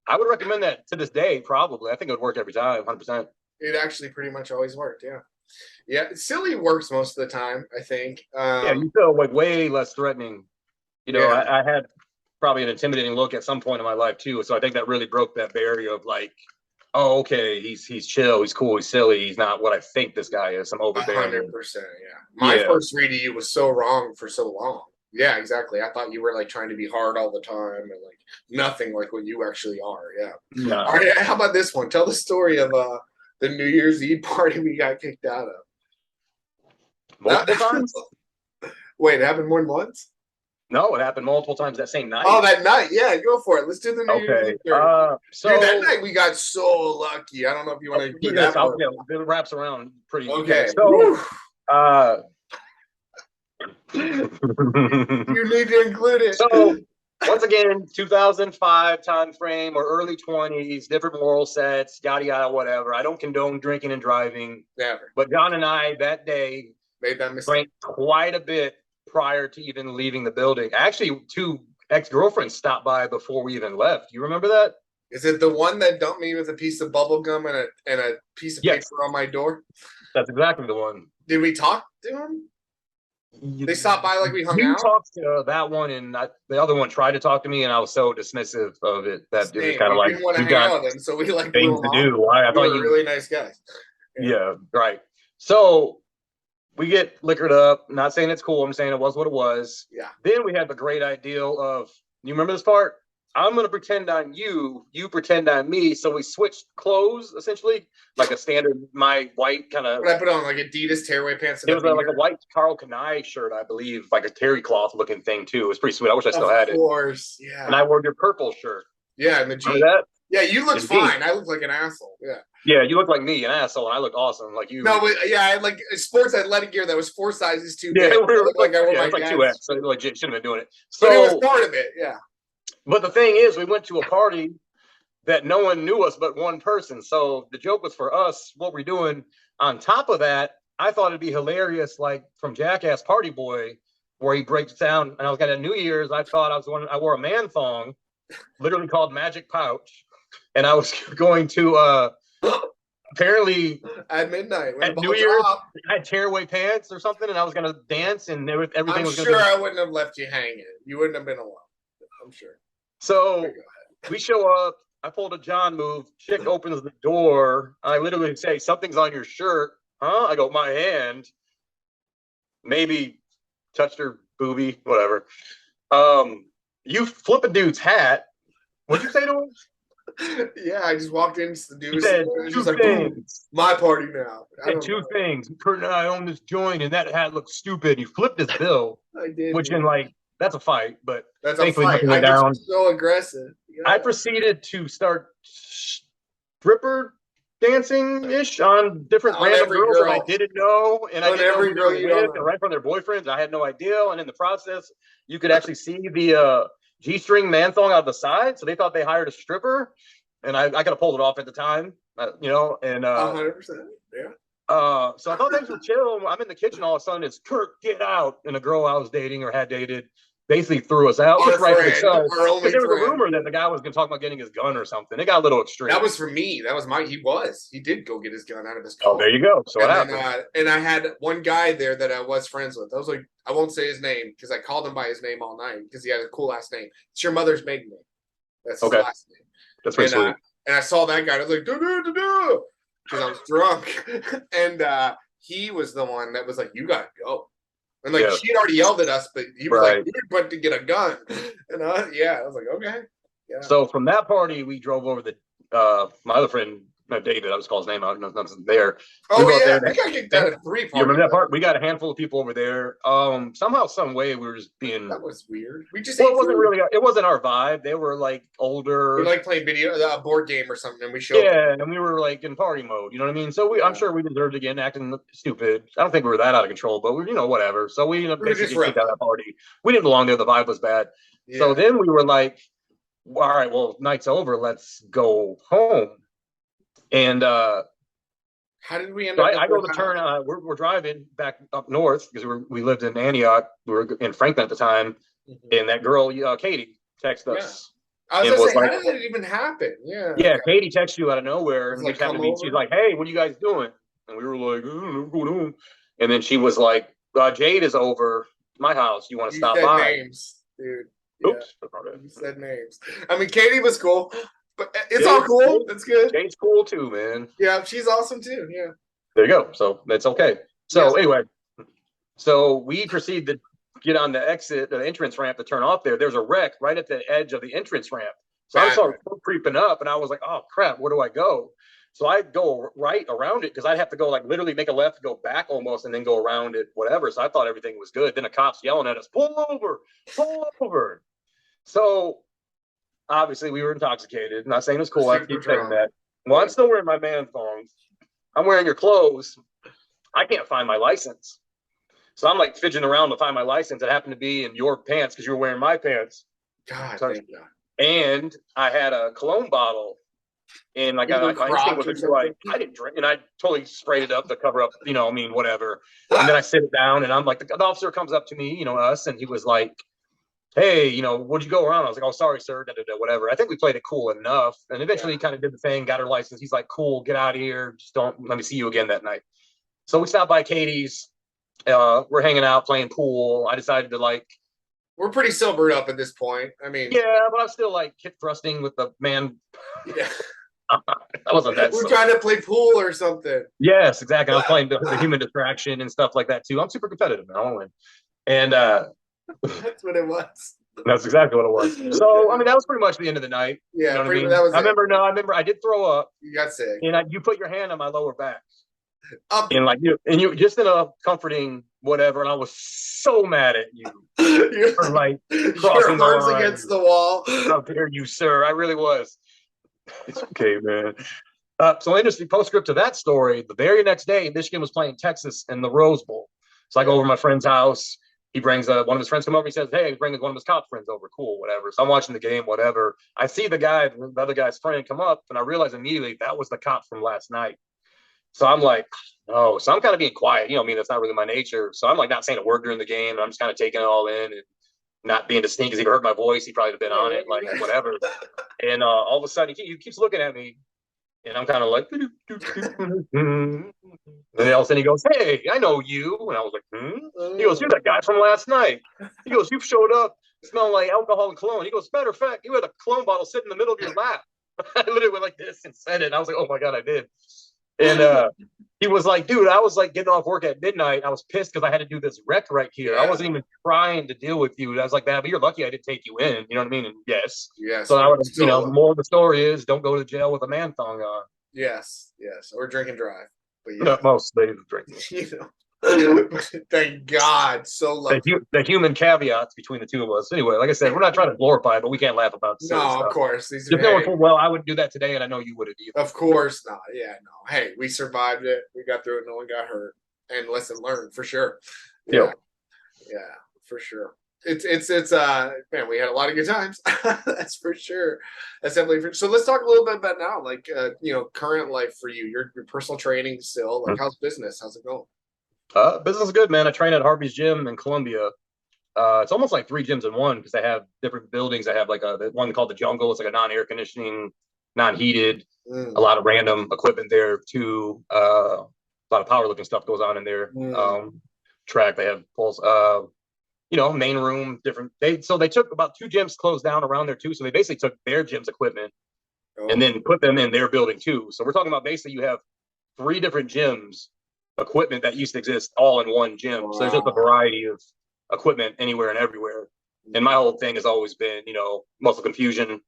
I would recommend that to this day, probably. I think it would work every time, 100%. It actually pretty much always worked, yeah. Yeah, silly works most of the time, I think. You feel like way less threatening. I had probably an intimidating look at some point in my life too. So I think that really broke that barrier of like, oh, okay, he's chill, he's cool, he's silly, he's not what I think this guy is. I'm overbearing. 100%, yeah. My first read of you was so wrong for so long. Yeah, exactly. I thought you were like trying to be hard all the time and like nothing like what you actually are. Yeah. No. All right, how about this one? Tell the story of the New Year's Eve party we got kicked out of. Multiple times? Wait, it happened more than once? No, it happened multiple times that same night. Oh, that night. Yeah, go for it. Let's do the New Year's Eve. So Dude, that night we got so lucky. I don't know if you want to include that part. Yeah, it wraps around pretty okay. So you need to include it. So once again, 2005 time frame or early 20s, different moral sets, yada yada, whatever. I don't condone drinking and driving. Never. But John and I that day made that mistake. Drank quite a bit prior to even leaving the building. Actually, 2 ex-girlfriends stopped by before we even left. You remember that? Is it the one that dumped me with a piece of bubble gum and a piece of paper on my door? That's exactly the one. Did we talk to him? They stopped by like we hung out? You talked to that one, and the other one tried to talk to me, and I was so dismissive of it that it was kind of like, didn't want to hang out with them, so we like things to do. I thought you were really nice guys. Yeah, right. So we get liquored up. Not saying it's cool. I'm saying it was what it was. Yeah. Then we had the great ideal of, you remember this part? I'm going to pretend I'm you. You pretend I'm me. So we switched clothes, essentially, like a standard, my white kind of. What I put on, like Adidas tearaway pants. It was like a white Carl Kanai shirt, I believe, like a terry cloth looking thing, too. It was pretty sweet. I wish I still had it. Of course, yeah. And I wore your purple shirt. Yeah, and the jeans. That? Yeah, you looked fine. I looked like an asshole. Yeah. Yeah, you look like me, an asshole, and I look awesome, like you. No, but yeah, I had like sports athletic gear that was 4 sizes too big. Yeah, we were like I wore my like 2X, so legit shouldn't have been doing it. So, but it was part of it, yeah. But the thing is, we went to a party that no one knew us but one person. So the joke was for us, what we're doing. On top of that, I thought it'd be hilarious, like from Jackass Party Boy, where he breaks down. And I was at New Year's, I thought I wore a man thong, literally called Magic Pouch. And I was going to apparently at midnight at New Year's I had tearaway pants or something, and I was gonna dance, and everything was sure I wouldn't have left you hanging. You wouldn't have been alone. I'm sure. So we show up. I pulled a John move. Chick opens the door. I literally say, "Something's on your shirt." Huh? I go, "My hand." Maybe touched her boobie, whatever. You flip a dude's hat. What'd you say to him? Yeah, I just walked into the dude. He said, just like, my party now. Two things. Kurt and I own this joint, and that hat looks stupid. You flipped his bill. I did. Which in like, that's a fight, but that's a fight. I down. So aggressive. Yeah. I proceeded to start stripper dancing-ish on different random girls that I didn't know, and I didn't know who they were with, right from their boyfriends. I had no idea, and in the process, you could actually see the G-string man thong out of the side, so they thought they hired a stripper, and I could have pulled it off at the time, you know, and 100%, yeah. So I thought things were chill. I'm in the kitchen, all of a sudden it's Kurt, get out, and a girl I was dating or had dated basically threw us out. Which rightfully so. There was a rumor that the guy was going to talk about getting his gun or something. It got a little extreme. That was for me. That was he did go get his gun out of his car. Oh, there you go. So and I had one guy there that I was friends with. I was like, I won't say his name because I called him by his name all night because he had a cool last name. It's your mother's maiden name. That's his last name. That's pretty sweet. And I saw that guy. I was like, do because I was drunk. And he was the one that was like, you gotta go. And like she had already yelled at us, but he was like, "You're about to get a gun." And I was like, "Okay." Yeah. So from that party, we drove over the my other friend David. I just call his name out. Nothing there. Oh yeah, I got kicked out of 3 parties. You remember that part? We got a handful of people over there. Somehow, some way, we were just being. That was weird. We just. Well, it wasn't really. It wasn't our vibe. They were like older. We like playing a board game or something, and we showed. Yeah, and we were like in party mode. You know what I mean? So I'm sure we deserved again acting stupid. I don't think we were that out of control, but we, whatever. So we basically kicked out that party. We didn't belong there. The vibe was bad. Yeah. So then we were like, all right, well, night's over. Let's go home. And how did we end up? I go to turn. We're driving back up north because we lived in Antioch. We were in Franklin at the time, and that girl, Katie, texted us. I was gonna say, how did it even happen? Yeah. Yeah, Katie texted you out of nowhere, and we happened to be. She's like, "Hey, what are you guys doing?" And we were like, "What's going on?" And then she was like, "Jade is over my house. You want to stop by?" Names, dude. Oops. You said names. I mean, Katie was cool. But it's all cool. It's good. Jade's cool too, man. Yeah, she's awesome too. Yeah. There you go. So that's okay. So anyway, so we proceed to get on the exit, the entrance ramp to turn off there. There's a wreck right at the edge of the entrance ramp. So I saw creeping up, and I was like, "Oh crap, where do I go?" So I'd go right around it because I'd have to go like literally make a left, go back almost, and then go around it, whatever. So I thought everything was good. Then a cop's yelling at us, pull over, pull over. So obviously we were intoxicated. Not saying it was cool. I keep saying that. Well, I'm still wearing my man thongs. I'm wearing your clothes. I can't find my license. So I'm like fidgeting around to find my license. It happened to be in your pants because you were wearing my pants. God, so, thank God. And I had a cologne bottle. And like my instinct was to be like, I didn't drink, and I totally sprayed it up to cover up, whatever. And then I sit it down, and I'm like, the officer comes up to me, us, and he was like, hey, what'd you go around? I was like, oh, sorry, sir, whatever. I think we played it cool enough. And eventually he kind of did the thing, got her license. He's like, cool, get out of here. Just don't let me see you again that night. So we stopped by Katie's. We're hanging out, playing pool. I decided to we're pretty sobered up at this point. I mean, yeah, but I'm still like hip thrusting with the man. Yeah. That wasn't that. We're trying to play pool or something. Yes, exactly. I was playing the human distraction and stuff like that too. I'm super competitive, man. I want to win. And that's what it was. That's exactly what it was. So I mean, that was pretty much the end of the night. Yeah, you know what I mean? that was. I remember. I did throw up. You got sick. And you put your hand on my lower back. And you just in a comforting whatever, and I was so mad at you for crossing your arms against the wall. How dare you, sir? I really was. It's okay, man. So interesting postscript to that story. The very next day, Michigan was playing Texas in the Rose Bowl. So I go over to my friend's house. He brings one of his friends come over. He says, hey, he's bringing one of his cop friends over. Cool, whatever. So I'm watching the game, whatever. I see the other guy's friend come up, and I realize immediately that was the cop from last night. So I'm like, oh, so I'm kind of being quiet. That's not really my nature. So I'm like not saying a word during the game. I'm just kind of taking it all in and not being distinct because he heard my voice. He probably have been on it, whatever. And all of a sudden he keeps looking at me, and I'm kind of like, and then all of a sudden he goes, hey, I know you. And I was like, He goes, you're that guy from last night. He goes, you showed up smelling like alcohol and cologne. He goes, matter of fact, you had a cologne bottle sitting in the middle of your lap. I literally went like this and said it. And I was like, oh my God, I did. And he was like, dude, I was like getting off work at midnight. I was pissed because I had to do this rec right here. I wasn't even trying to deal with you. I was like, man, but you're lucky I didn't take you in. You know what I mean? And yes. So I would, more of the story is don't go to jail with a man thong on. Yes. Or drink and drive. But yeah. Most they drink. Thank God. So lucky. The human caveats between the two of us. Anyway, like I said, we're not trying to glorify it, but we can't laugh about it. No, of course. These well, I wouldn't do that today, and I know you wouldn't either. Of course not. Yeah, no. Hey, we survived it. We got through it. No one got hurt. And lesson learned for sure. Yeah, for sure. It's man, we had a lot of good times. That's for sure. That's definitely so let's talk a little bit about now, current life for you. Your personal training still. How's business? How's it going? Business is good, man. I train at Harvey's Gym in Columbia. It's almost like 3 gyms in one because they have different buildings. I have one called the Jungle. It's like a non-air conditioning, non-heated, a lot of random equipment there too. A lot of powerlifting stuff goes on in there. Track, they have pulls, main room, different. They took about 2 gyms closed down around there too. So they basically took their gym's equipment and then put them in their building too. So we're talking about basically you have 3 different gyms equipment that used to exist all in one gym. Wow. So there's just a variety of equipment anywhere and everywhere. And my whole thing has always been, muscle confusion,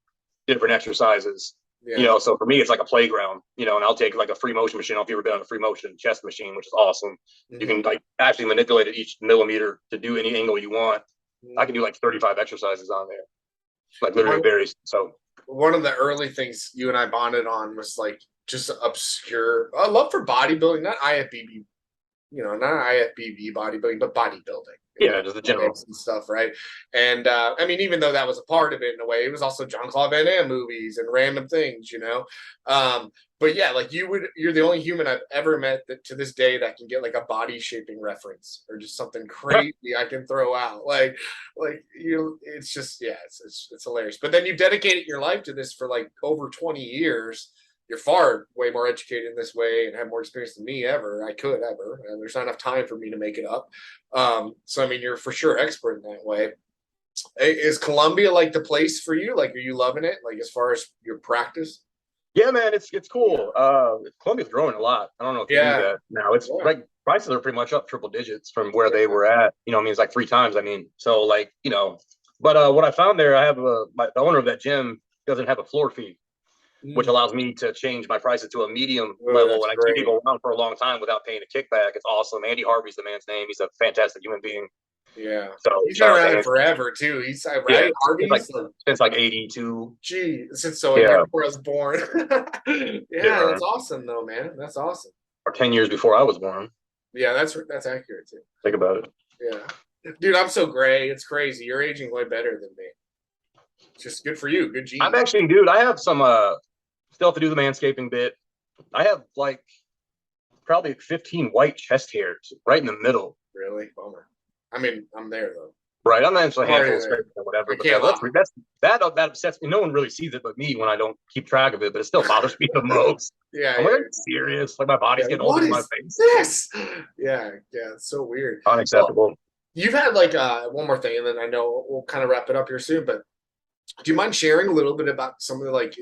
different exercises. Yeah. So for me, it's like a playground, and I'll take like a free motion machine. I don't know if you've ever been on a free motion chest machine, which is awesome. You can actually manipulate it each millimeter to do any angle you want. I can do like 35 exercises on there. Literally varies. So one of the early things you and I bonded on was just obscure love for bodybuilding, not IFBB, not IFBB bodybuilding, but bodybuilding. Yeah, just the general and stuff, right? And I mean, even though that was a part of it in a way, it was also Jean-Claude Van Damme movies and random things, But yeah, you're the only human I've ever met that to this day that can get a body shaping reference or just something crazy I can throw out. It's just it's hilarious. But then you've dedicated your life to this for over 20 years. You're way more educated in this way and have more experience than me ever. I could ever, and there's not enough time for me to make it up. So I mean, you're for sure expert in that way. Is Columbia the place for you? Are you loving it? As far as your practice? Yeah, man, it's cool. Columbia's growing a lot. I don't know if you knew that. Now it's prices are pretty much up triple digits from where they were at. It's 3 times. So But what I found there, I have the owner of that gym doesn't have a floor fee. which allows me to change my prices to a medium Oh, level, that's and I keep great. people around for a long time without paying a kickback. It's awesome. Andy Harvey's the man's name. He's a fantastic human being. Yeah. So He's been shout out to around Andy. forever too. He's Yeah, right. Harvey's since like 82. gee, since so Yeah, year before I was born. Yeah, yeah, that's awesome though, man. That's awesome. or 10 years before I was born. Yeah, that's accurate too. Think about it. Yeah. Dude, I'm so gray. It's crazy. You're aging way better than me. It's just good for you. Good I'm genes. actually, dude, I have some still have to do the manscaping bit. I have like probably 15 white chest hairs right in the middle. Really? Bummer. I mean, I'm there though. Right, I'm not into a handful of there. scrapes or whatever, I but can't lie. that upsets me. No one really sees it but me when I don't keep track of it, but it still bothers me the most. Yeah, I'm yeah. like, serious? Like my body's getting older What than my is face. this? Yeah, yeah, it's so weird. Unacceptable. Well, you've had like one more thing, and then I know we'll kind of wrap it up here soon. But do you mind sharing a little bit about some of the like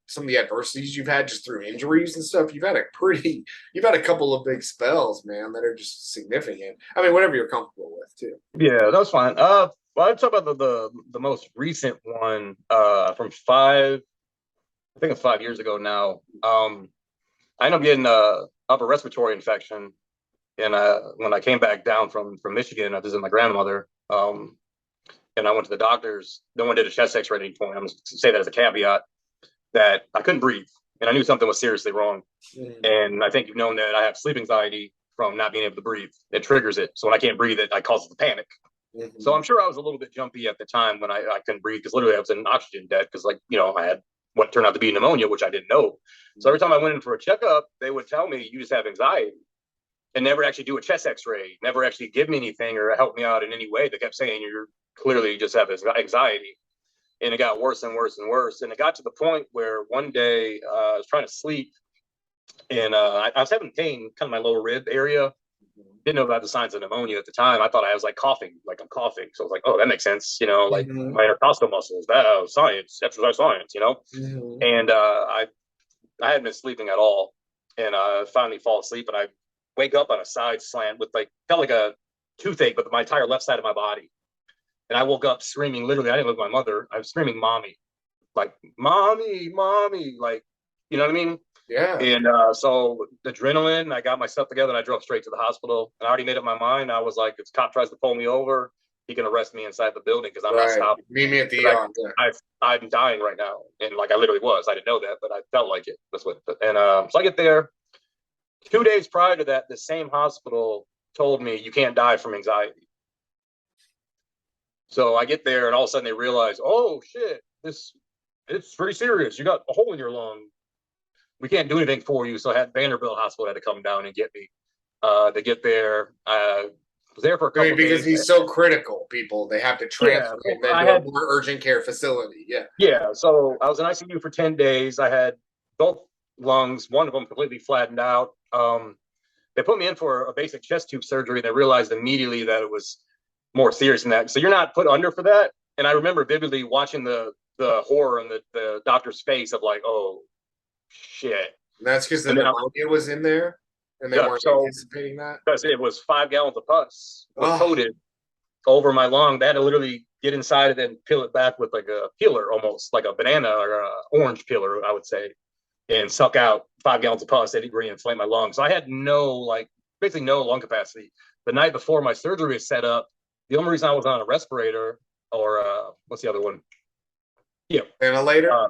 some of the adversities you've had just through injuries and stuff? You've had a couple of big spells, man, that are just significant. I mean, whatever you're comfortable with, too. Yeah, that's fine. Well, I'll talk about the most recent one from I think it's 5 years ago now. I ended up getting a upper respiratory infection, and when I came back down from Michigan, I visited my grandmother. And I went to the doctors. No one did a chest X-ray at any point. I'm going to say that as a caveat, that I couldn't breathe, and I knew something was seriously wrong. And I think you've known that I have sleep anxiety from not being able to breathe. It triggers it. So when I can't breathe, it causes the panic. So I'm sure I was a little bit jumpy at the time when I couldn't breathe, because literally I was in oxygen debt because, like, I had what turned out to be pneumonia, which I didn't know. So every time I went in for a checkup, they would tell me, you just have anxiety, and never actually do a chest X-ray, never actually give me anything or help me out in any way. They kept saying, you're clearly just have anxiety. And it got worse and worse and worse. And it got to the point where one day I was trying to sleep, and I was having pain kind of my lower rib area. Didn't know about the signs of pneumonia at the time. I thought I was like coughing, like I'm coughing. So I was like, oh, that makes sense. Like my intercostal muscles, that science, exercise science, And I hadn't been sleeping at all. And I finally fall asleep, and I wake up on a side slant with felt like a toothache, but my entire left side of my body. And I woke up screaming, literally, I didn't look at my mother. I was screaming, mommy, like, mommy, mommy, like, you know what I mean? Yeah. And so the adrenaline, I got my stuff together, and I drove straight to the hospital. And I already made up my mind. I was like, if the cop tries to pull me over, he can arrest me inside the building because I'm not stopping. Meet me at the ER. I'm dying right now. And like, I literally was. I didn't know that, but I felt like it. That's what. And so I get there. 2 days prior to that, the same hospital told me, you can't die from anxiety. So I get there, and all of a sudden they realize, oh shit, it's pretty serious. You got a hole in your lung. We can't do anything for you. So I had Vanderbilt Hospital had to come down and get me. They get there. I was there for a couple of days. Because he's so critical, people. They have to transfer him into a more urgent care facility. Yeah. Yeah. So I was in ICU for 10 days. I had both lungs, one of them completely flattened out. They put me in for a basic chest tube surgery. They realized immediately that it was more serious than that. So you're not put under for that. And I remember vividly watching the horror on the doctor's face of like, oh shit. And that's because the pneumonia was in there, and they weren't anticipating that. Because it was 5 gallons of pus coated over my lung. They had to literally get inside it and peel it back with like a peeler, almost like a banana or a orange peeler, I would say, and suck out 5 gallons of pus. They didn't re-inflate my lungs. So I had basically no lung capacity. The night before my surgery was set up, the only reason I was on a respirator, or what's the other one? Yeah. Ventilator?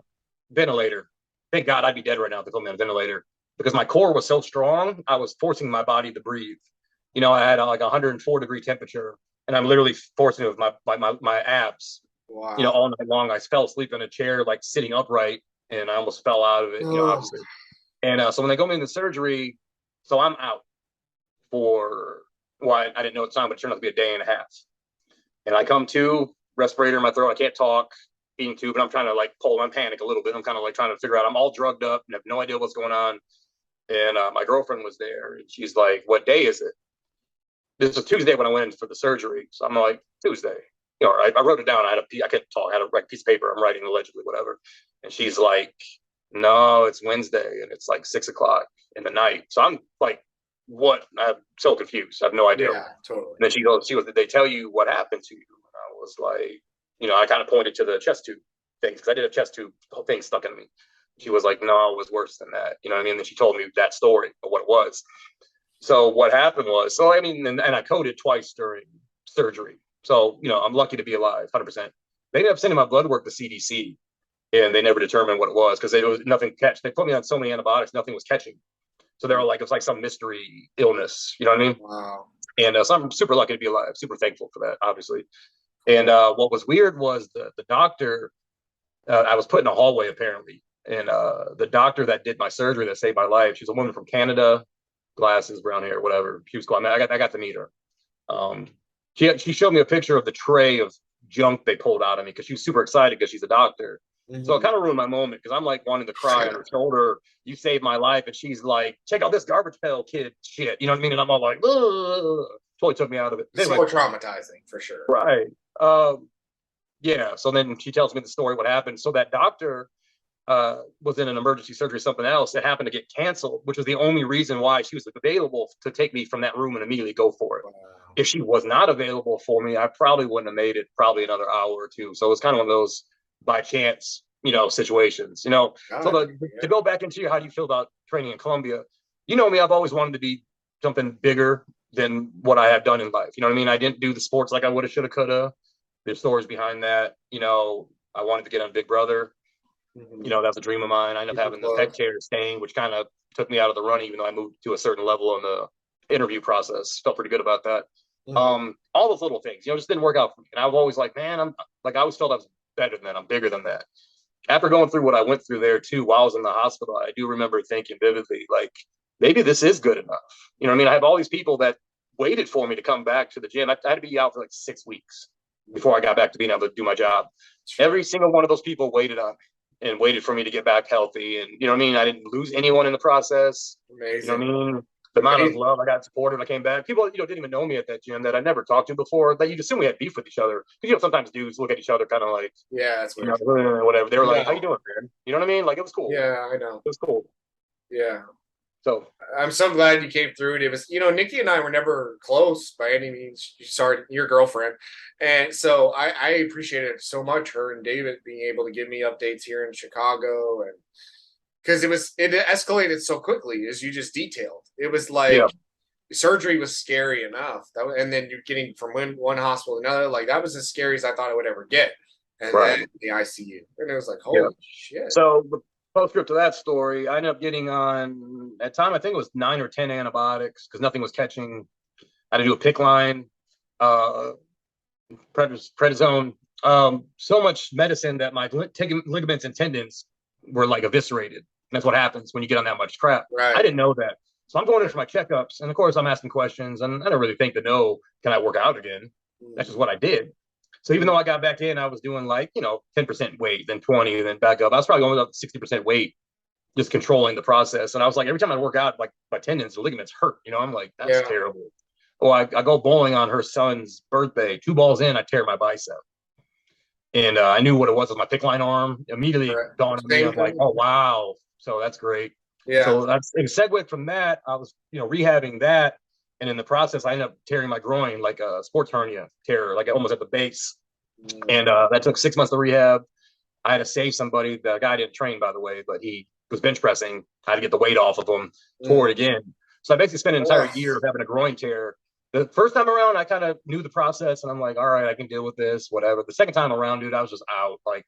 Ventilator. Thank God I'd be dead right now if they put me on a ventilator, because my core was so strong, I was forcing my body to breathe. I had like 104-degree temperature, and I'm literally forcing it with my abs. Wow. All night long. I fell asleep in a chair, like sitting upright, and I almost fell out of it, obviously. And so when they go into surgery, so I'm out for, I didn't know at the time, but it turned out to be a day and a half. And I come to, respirator in my throat, I can't talk, feeding tube, and I'm trying to like pull my panic a little bit. I'm kind of like trying to figure out, I'm all drugged up and have no idea what's going on. And my girlfriend was there, and she's like, what day is it? This was Tuesday when I went in for the surgery. So I'm like, Tuesday. I wrote it down. I couldn't talk. I had a piece of paper. I'm writing allegedly, whatever. And she's like, no, it's Wednesday, and it's like 6 o'clock in the night. So I'm like, what? I'm so confused. I have no idea. Yeah, totally. And then she goes, did they tell you what happened to you? And I was like, I kind of pointed to the chest tube things, because I did a chest tube thing stuck in me. She was like, no, it was worse than that. You know what I mean? And then she told me that story of what it was. So what happened was, so I mean, and I coded twice during surgery. So, you know, I'm lucky to be alive, 100%. They ended up sending my blood work to CDC, and they never determined what it was because there was nothing catch. They put me on so many antibiotics, nothing was catching. So they were like, it's like some mystery illness. You know what I mean? Wow. And so I'm super lucky to be alive, super thankful for that, obviously. And what was weird was the doctor, I was put in a hallway apparently. And the doctor that did my surgery that saved my life, she's a woman from Canada, glasses, brown hair, whatever. She was cool. I mean, I got to meet her. Um, she showed me a picture of the tray of junk they pulled out of me because she was super excited because she's a doctor. So it kind of ruined my moment because I'm like wanting to cry on her shoulder. You saved my life, and she's like, "Check out this garbage pail kid shit." You know what I mean? And I'm all like, ugh. Totally took me out of it. It's more traumatizing for sure. Right. Yeah. So then she tells me the story, what happened. So that doctor was in an emergency surgery, something else that happened to get canceled, which was the only reason why she was available to take me from that room and immediately go for it. Wow. If she was not available for me, I probably wouldn't have made it probably another hour or two. So it was kind of one of those by chance, you know, situations, you know. To go back into how do you feel about training in Colombia, you know me, I've always wanted to be something bigger than what I have done in life. You know what I mean? I didn't do the sports like I would have, should have, could have. There's stories behind that. You know, I wanted to get on Big Brother. You know, that's a dream of mine. I ended up having the pet care stain, which kind of took me out of the running, even though I moved to a certain level in the interview process. Felt pretty good about that. All those little things, you know, just didn't work out for me. And I was always like, man, I'm like, I always felt I was better than that. I'm bigger than that. After going through what I went through there too, while I was in the hospital, I do remember thinking vividly, like, maybe this is good enough. You know what I mean? I have all these people that waited for me to come back to the gym. I had to be out for like 6 weeks before I got back to being able to do my job. Every single one of those people waited on me and waited for me to get back healthy. And, you know what I mean? I didn't lose anyone in the process. Amazing. You know what I mean? The amount of love I got supported when I came back. People, you know, didn't even know me at that gym that I never talked to before. That you'd assume we had beef with each other. Because, you know, sometimes dudes look at each other kind of like, yeah, that's weird. You know, whatever. They were like, how you doing, man? You know what I mean? Like, it was cool. Yeah, I know. It was cool. Yeah. So I'm so glad you came through. It was, you know, Nikki and I were never close by any means. Sorry, your girlfriend. And so I appreciated so much her and David being able to give me updates here in Chicago, and because it escalated so quickly, as you just detailed. It was like surgery was scary enough. And then you're getting from one hospital to another. Like, that was as scary as I thought I would ever get. And then the ICU. And it was like, holy shit. So the postscript to that story, I ended up getting on, at time, I think it was 9 or 10 antibiotics because nothing was catching. I had to do a PICC line, prednisone, so much medicine that my ligaments and tendons were like eviscerated. And that's what happens when you get on that much crap. Right. I didn't know that. So I'm going in for my checkups. And of course, I'm asking questions. And I don't really think to know, can I work out again? That's just what I did. So even though I got back in, I was doing like, you know, 10% weight, then 20, then back up. I was probably going up to 60% weight, just controlling the process. And I was like, every time I work out, like my tendons, the ligaments hurt. You know, I'm like, that's terrible. Oh, I go bowling on her son's birthday. 2 balls in, I tear my bicep. And I knew what it was with my PICC line arm. Immediately dawned on me. I'm like, oh, wow. So that's great. Yeah. So that's a segue from that. I was, you know, rehabbing that. And in the process, I ended up tearing my groin, like a sports hernia tear, like almost at the base. And that took 6 months to rehab. I had to save somebody. The guy didn't train, by the way, but he was bench pressing. I had to get the weight off of him, tore it again. So I basically spent an entire year of having a groin tear. The first time around, I kind of knew the process, and I'm like, all right, I can deal with this, whatever. The second time around, dude, I was just out. Like,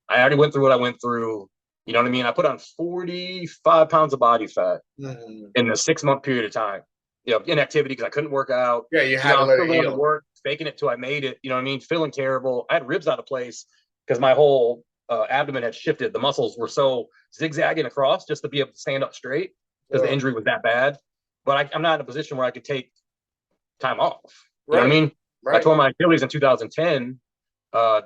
I already went through what I went through. You know what I mean? I put on 45 pounds of body fat in a 6-month period of time. You know, inactivity because I couldn't work out. Yeah, you had to let it heal. Work, faking it till I made it. You know what I mean? Feeling terrible. I had ribs out of place because my whole abdomen had shifted. The muscles were so zigzagging across just to be able to stand up straight because the injury was that bad. But I'm not in a position where I could take time off. You know what I mean? I tore my Achilles in 2010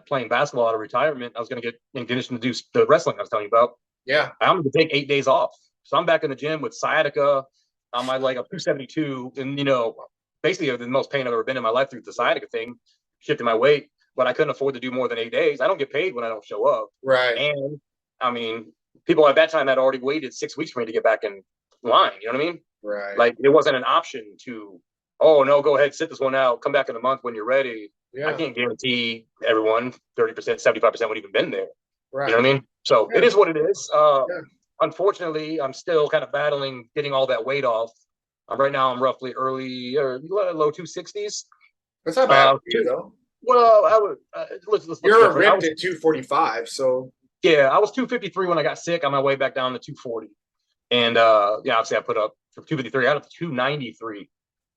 playing basketball out of retirement. I was going to get in condition to do the wrestling I was telling you about. Yeah. I'm going to take 8 days off. So I'm back in the gym with sciatica on my leg up 272. And, you know, basically the most pain I've ever been in my life through the sciatica thing, shifting my weight. But I couldn't afford to do more than 8 days. I don't get paid when I don't show up. Right. And, I mean, people at that time had already waited 6 weeks for me to get back in line. You know what I mean? Right. Like, it wasn't an option to, oh, no, go ahead, sit this one out, come back in a month when you're ready. Yeah. I can't guarantee everyone 30%, 75% would even been there. Right. You know what I mean? So Yeah. it is what it is. Yeah. Unfortunately, I'm still kind of battling getting all that weight off. Right now, I'm roughly early or low 260s. That's not bad for you, Two, though. well, I would let's look You're different. ripped at 245, so Yeah, I was 253 when I got sick on my way back down to 240. And yeah, obviously I put up from 253 out of 293.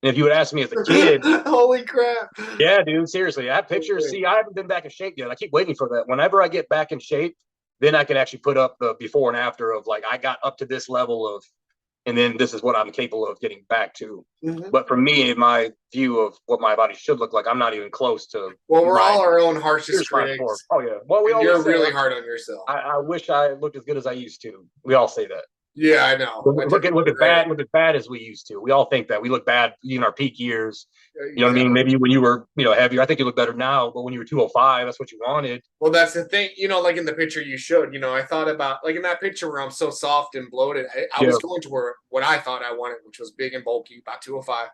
And if you would ask me as a kid, holy crap. yeah, dude, seriously, I have pictures. See, I haven't been back in shape yet. I keep waiting for that. Whenever I get back in shape, then I can actually put up the before and after of like I got up to this level of, and then this is what I'm capable of getting back to. Mm-hmm. But for me, my view of what my body should look like, I'm not even close to. Well, we're all our own harshest critics. Oh yeah. Well, we always you're say, really hard on yourself. I wish I looked as good as I used to. We all say that. Yeah, I know. Look as bad as we used to. We all think that we look bad in our peak years. Exactly. You know what I mean? Maybe when you were, heavier, I think you look better now. But when you were 205, that's what you wanted. Well, that's the thing. Like in the picture you showed, I thought about like in that picture where I'm so soft and bloated. I was going to what I thought I wanted, which was big and bulky, about 205.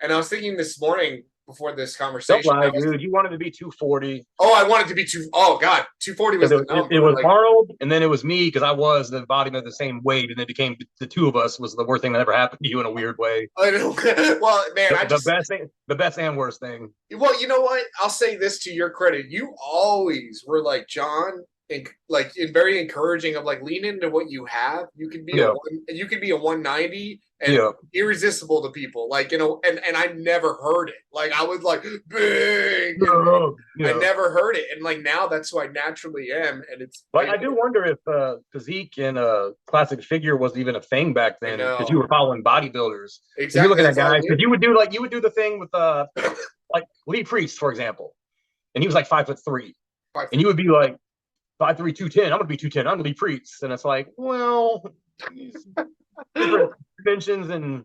And I was thinking this morning before this conversation. Don't lie, dude. You wanted to be 240. Oh, I wanted to be Oh God, 240 was the number. It was Arnold, and then it was me because I was the embodiment of the same weight, and it became the two of us was the worst thing that ever happened to you in a weird way. I know. Well, man, the best and worst thing. Well, you know what? I'll say this to your credit: you always were like John, and like very encouraging of like lean into what you have. You can be you could be a 190 and irresistible to people, like and I never heard it. Like I was like big. I never heard it, and like now that's who I naturally am, and it's like I do wonder if physique and classic figure was even a thing back then because you were following bodybuilders. Exactly, you're looking at guys because you would do the thing with like Lee Priest, for example, and he was like 5'3", and you would be like 5'3", 210. I'm gonna be 210. I'm Lee Priest, and it's like, well, different dimensions, and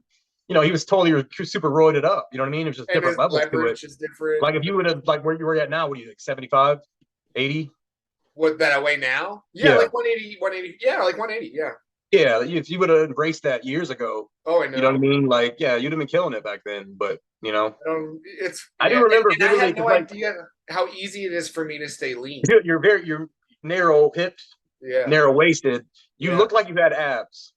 he was totally super roided up. You know what I mean? It was just different levels to it. Is different. Like if you would have like where you were at now, what are you like 75, 80? What that I weigh now? Yeah, like 180. Yeah, like 180. Yeah. Yeah, if you would have embraced that years ago. Oh, I know. You know what I mean? Like, yeah, you'd have been killing it back then. But I do remember and I had no idea how easy it is for me to stay lean. You're narrow hipped, narrow waisted. You look like you had abs.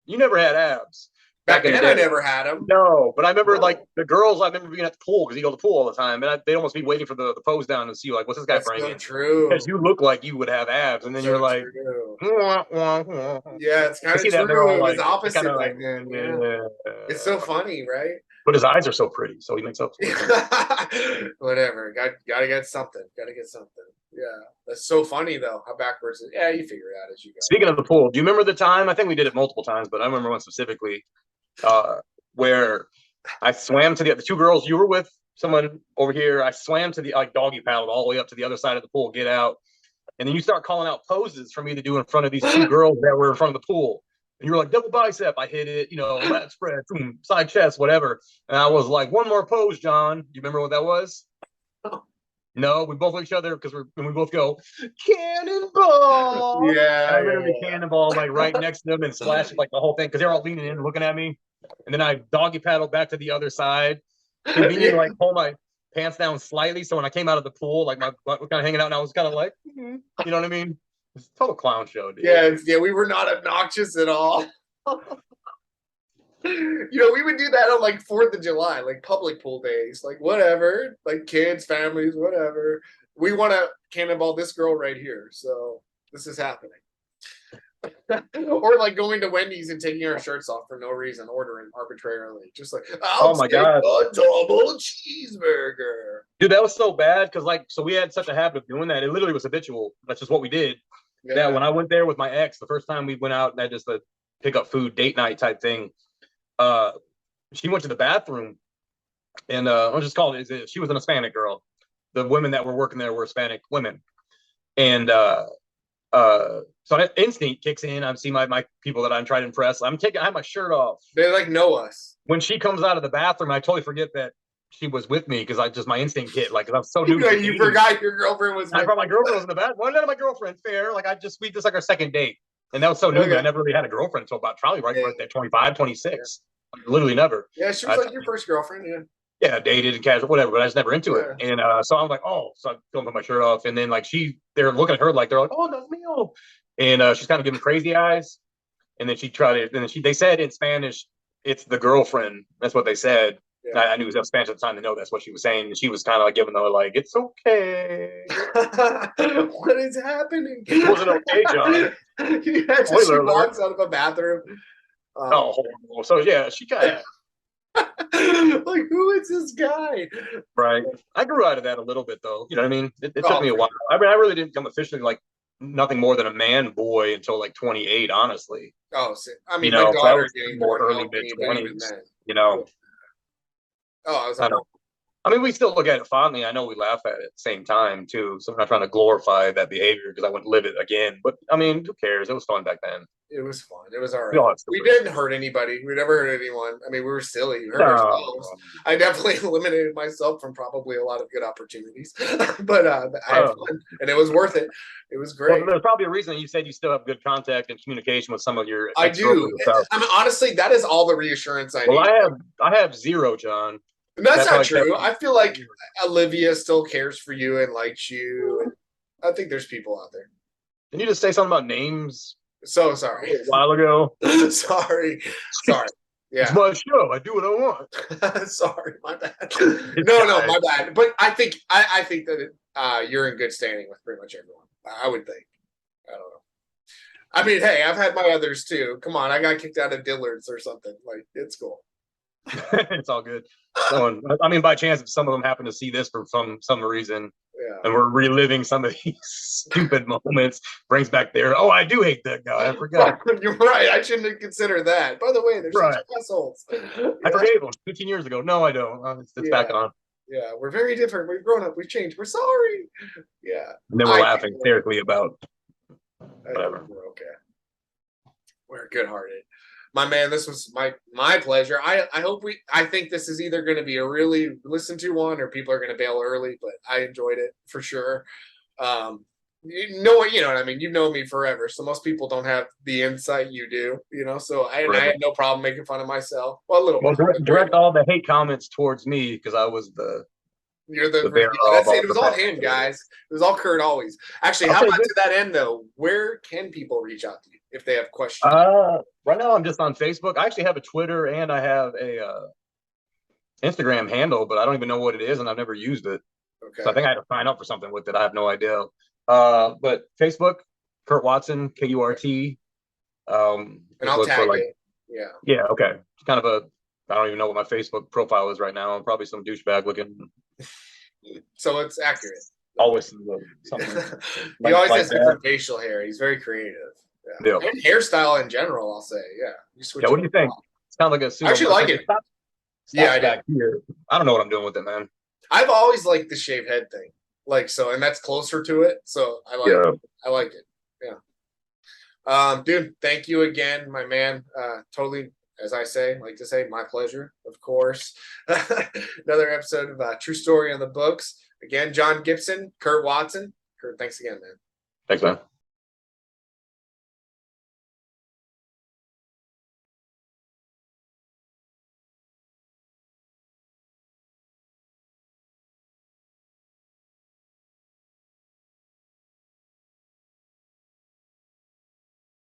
You never had abs. Back then, I never had them. No, but I remember like the girls. I remember being at the pool because you go to the pool all the time, and they'd almost be waiting for the pose down and see like, what's this guy bringing? That's so true. Because you look like you would have abs, and then you're like, yeah, it's kind of true. It was opposite back then. Yeah, it's so funny, right? But his eyes are so pretty, so he makes up for it. Whatever, gotta get something. Yeah, that's so funny though. How backwards? Yeah, you figure it out as you go. Speaking of the pool, do you remember the time? I think we did it multiple times, but I remember one specifically. Where I swam to the two girls, you were with someone over here. I swam to the doggy paddled all the way up to the other side of the pool, get out. And then you start calling out poses for me to do in front of these two girls that were in front of the pool. And you were like, double bicep. I hit it, lat spread, boom, side chest, whatever. And I was like, one more pose, John. You remember what that was? Oh. No, we both look at each other because we both go, cannonball. Yeah. I literally cannonball like right next to them and splash like the whole thing because they're all leaning in looking at me. And then I doggy paddled back to the other side. Convenient, like pull my pants down slightly. So when I came out of the pool, like my butt was kind of hanging out and I was kind of like, you know what I mean? It's a total clown show, dude. Yeah, we were not obnoxious at all. We would do that on like 4th of July, like public pool days, like whatever, like kids, families, whatever. We want to cannonball this girl right here. So this is happening. Or like going to Wendy's and taking our shirts off for no reason, ordering arbitrarily. Just like, oh my God, a double cheeseburger. Dude, that was so bad because so we had such a habit of doing that. It literally was habitual. That's just what we did. Yeah. That when I went there with my ex, the first time we went out, that just a pick up food, date night type thing. She went to the bathroom and I'll just call it, she was an Hispanic girl. The women that were working there were Hispanic women. And so that instinct kicks in. I see my people that I'm trying to impress. I have my shirt off. They like know us. When she comes out of the bathroom, I totally forget that she was with me because my instinct hit like I'm so new. You forgot your girlfriend was. I brought my girlfriend was in the bathroom. Well, none of my girlfriend fair. Like we just like our second date, and that was so new. I never really had a girlfriend until about probably right at 25, 26. Like, literally never. Yeah, she was like your first girlfriend. Yeah. Yeah, dated and casual, whatever, but I was never into it. And so I'm like, so I'm filming my shirt off, and then like they're looking at her like they're like, oh, that's me. and she's kind of giving crazy eyes. And then they said in Spanish, it's the girlfriend. That's what they said. Yeah. I knew it was Spanish at the time to know that's what she was saying. And she was kind of like giving her like, it's okay. What is happening? It wasn't okay, John. Yeah, she walks out of a bathroom. So yeah, she kind of like, who is this guy? Right. I grew out of that a little bit though. You know what I mean? It took me a while. I mean, I really didn't become officially like nothing more than a man boy until like 28, honestly. Oh, I mean, my daughter getting more early mid-20s. You know. Oh, I don't. I mean, we still look at it fondly. I know we laugh at it at the same time too. So I'm not trying to glorify that behavior because I wouldn't live it again. But I mean, who cares? It was fun back then. It was fun. It was all right. We didn't hurt anybody. We never hurt anyone. I mean, we were silly. We hurt ourselves. I definitely eliminated myself from probably a lot of good opportunities. But I had fun, and it was worth it. It was great. Well, there's probably a reason you said you still have good contact and communication with some of your. I do. I mean, honestly, that is all the reassurance I need. Well, I have zero, John. That's not true. I feel like Olivia still cares for you and likes you. I think there's people out there. Didn't you just say something about names? So sorry. A while ago. Sorry. Yeah. It's my show. I do what I want. Sorry, my bad. No, my bad. But I think that you're in good standing with pretty much everyone. I would think. I don't know. I mean, hey, I've had my others too. Come on, I got kicked out of Dillard's or something. Like, it's cool. It's all good. I mean, by chance, if some of them happen to see this for some reason, and we're reliving some of these stupid moments, brings back there. Oh, I do hate that guy. I forgot. You're right. I shouldn't have considered that. By the way, they're such assholes. I forgave him 15 years ago. No, I don't. It's back on. Yeah, we're very different. We've grown up. We've changed. We're sorry. Yeah. And then we're laughing hysterically about whatever. We're okay. We're good-hearted. My man, this was my pleasure. I think this is either going to be a really listen to one or people are going to bail early, but I enjoyed it for sure. You know what I mean? You've known me forever, so most people don't have the insight you do, so I had no problem making fun of myself. Well, a little bit. Direct all the hate comments towards me because I was You're the that's it. It was all him, guys. It was all Kurt always. Actually, how about to that end though? Where can people reach out to you if they have questions? Right now I'm just on Facebook. I actually have a Twitter and I have a Instagram handle, but I don't even know what it is and I've never used it. Okay. So I think I had to sign up for something with it. I have no idea. But Facebook, Kurt Watson, KURT. And I'll tag it. Yeah. Yeah. Okay. It's kind of I don't even know what my Facebook profile is right now. I'm probably some douchebag looking. So it's accurate. Always something. He always has different facial hair. He's very creative. Yeah. And hairstyle in general, I'll say. Yeah. What do you think? It's kind of like I actually like it. Yeah, I did. Here. I don't know what I'm doing with it, man. I've always liked the shaved head thing. And that's closer to it. So I like it. I like it. Yeah. Dude, thank you again, my man. Totally, as I like to say, my pleasure, of course. Another episode of True Story on the Books. Again, John Gibson, Kurt Watson. Kurt, thanks again, man. Thanks, man.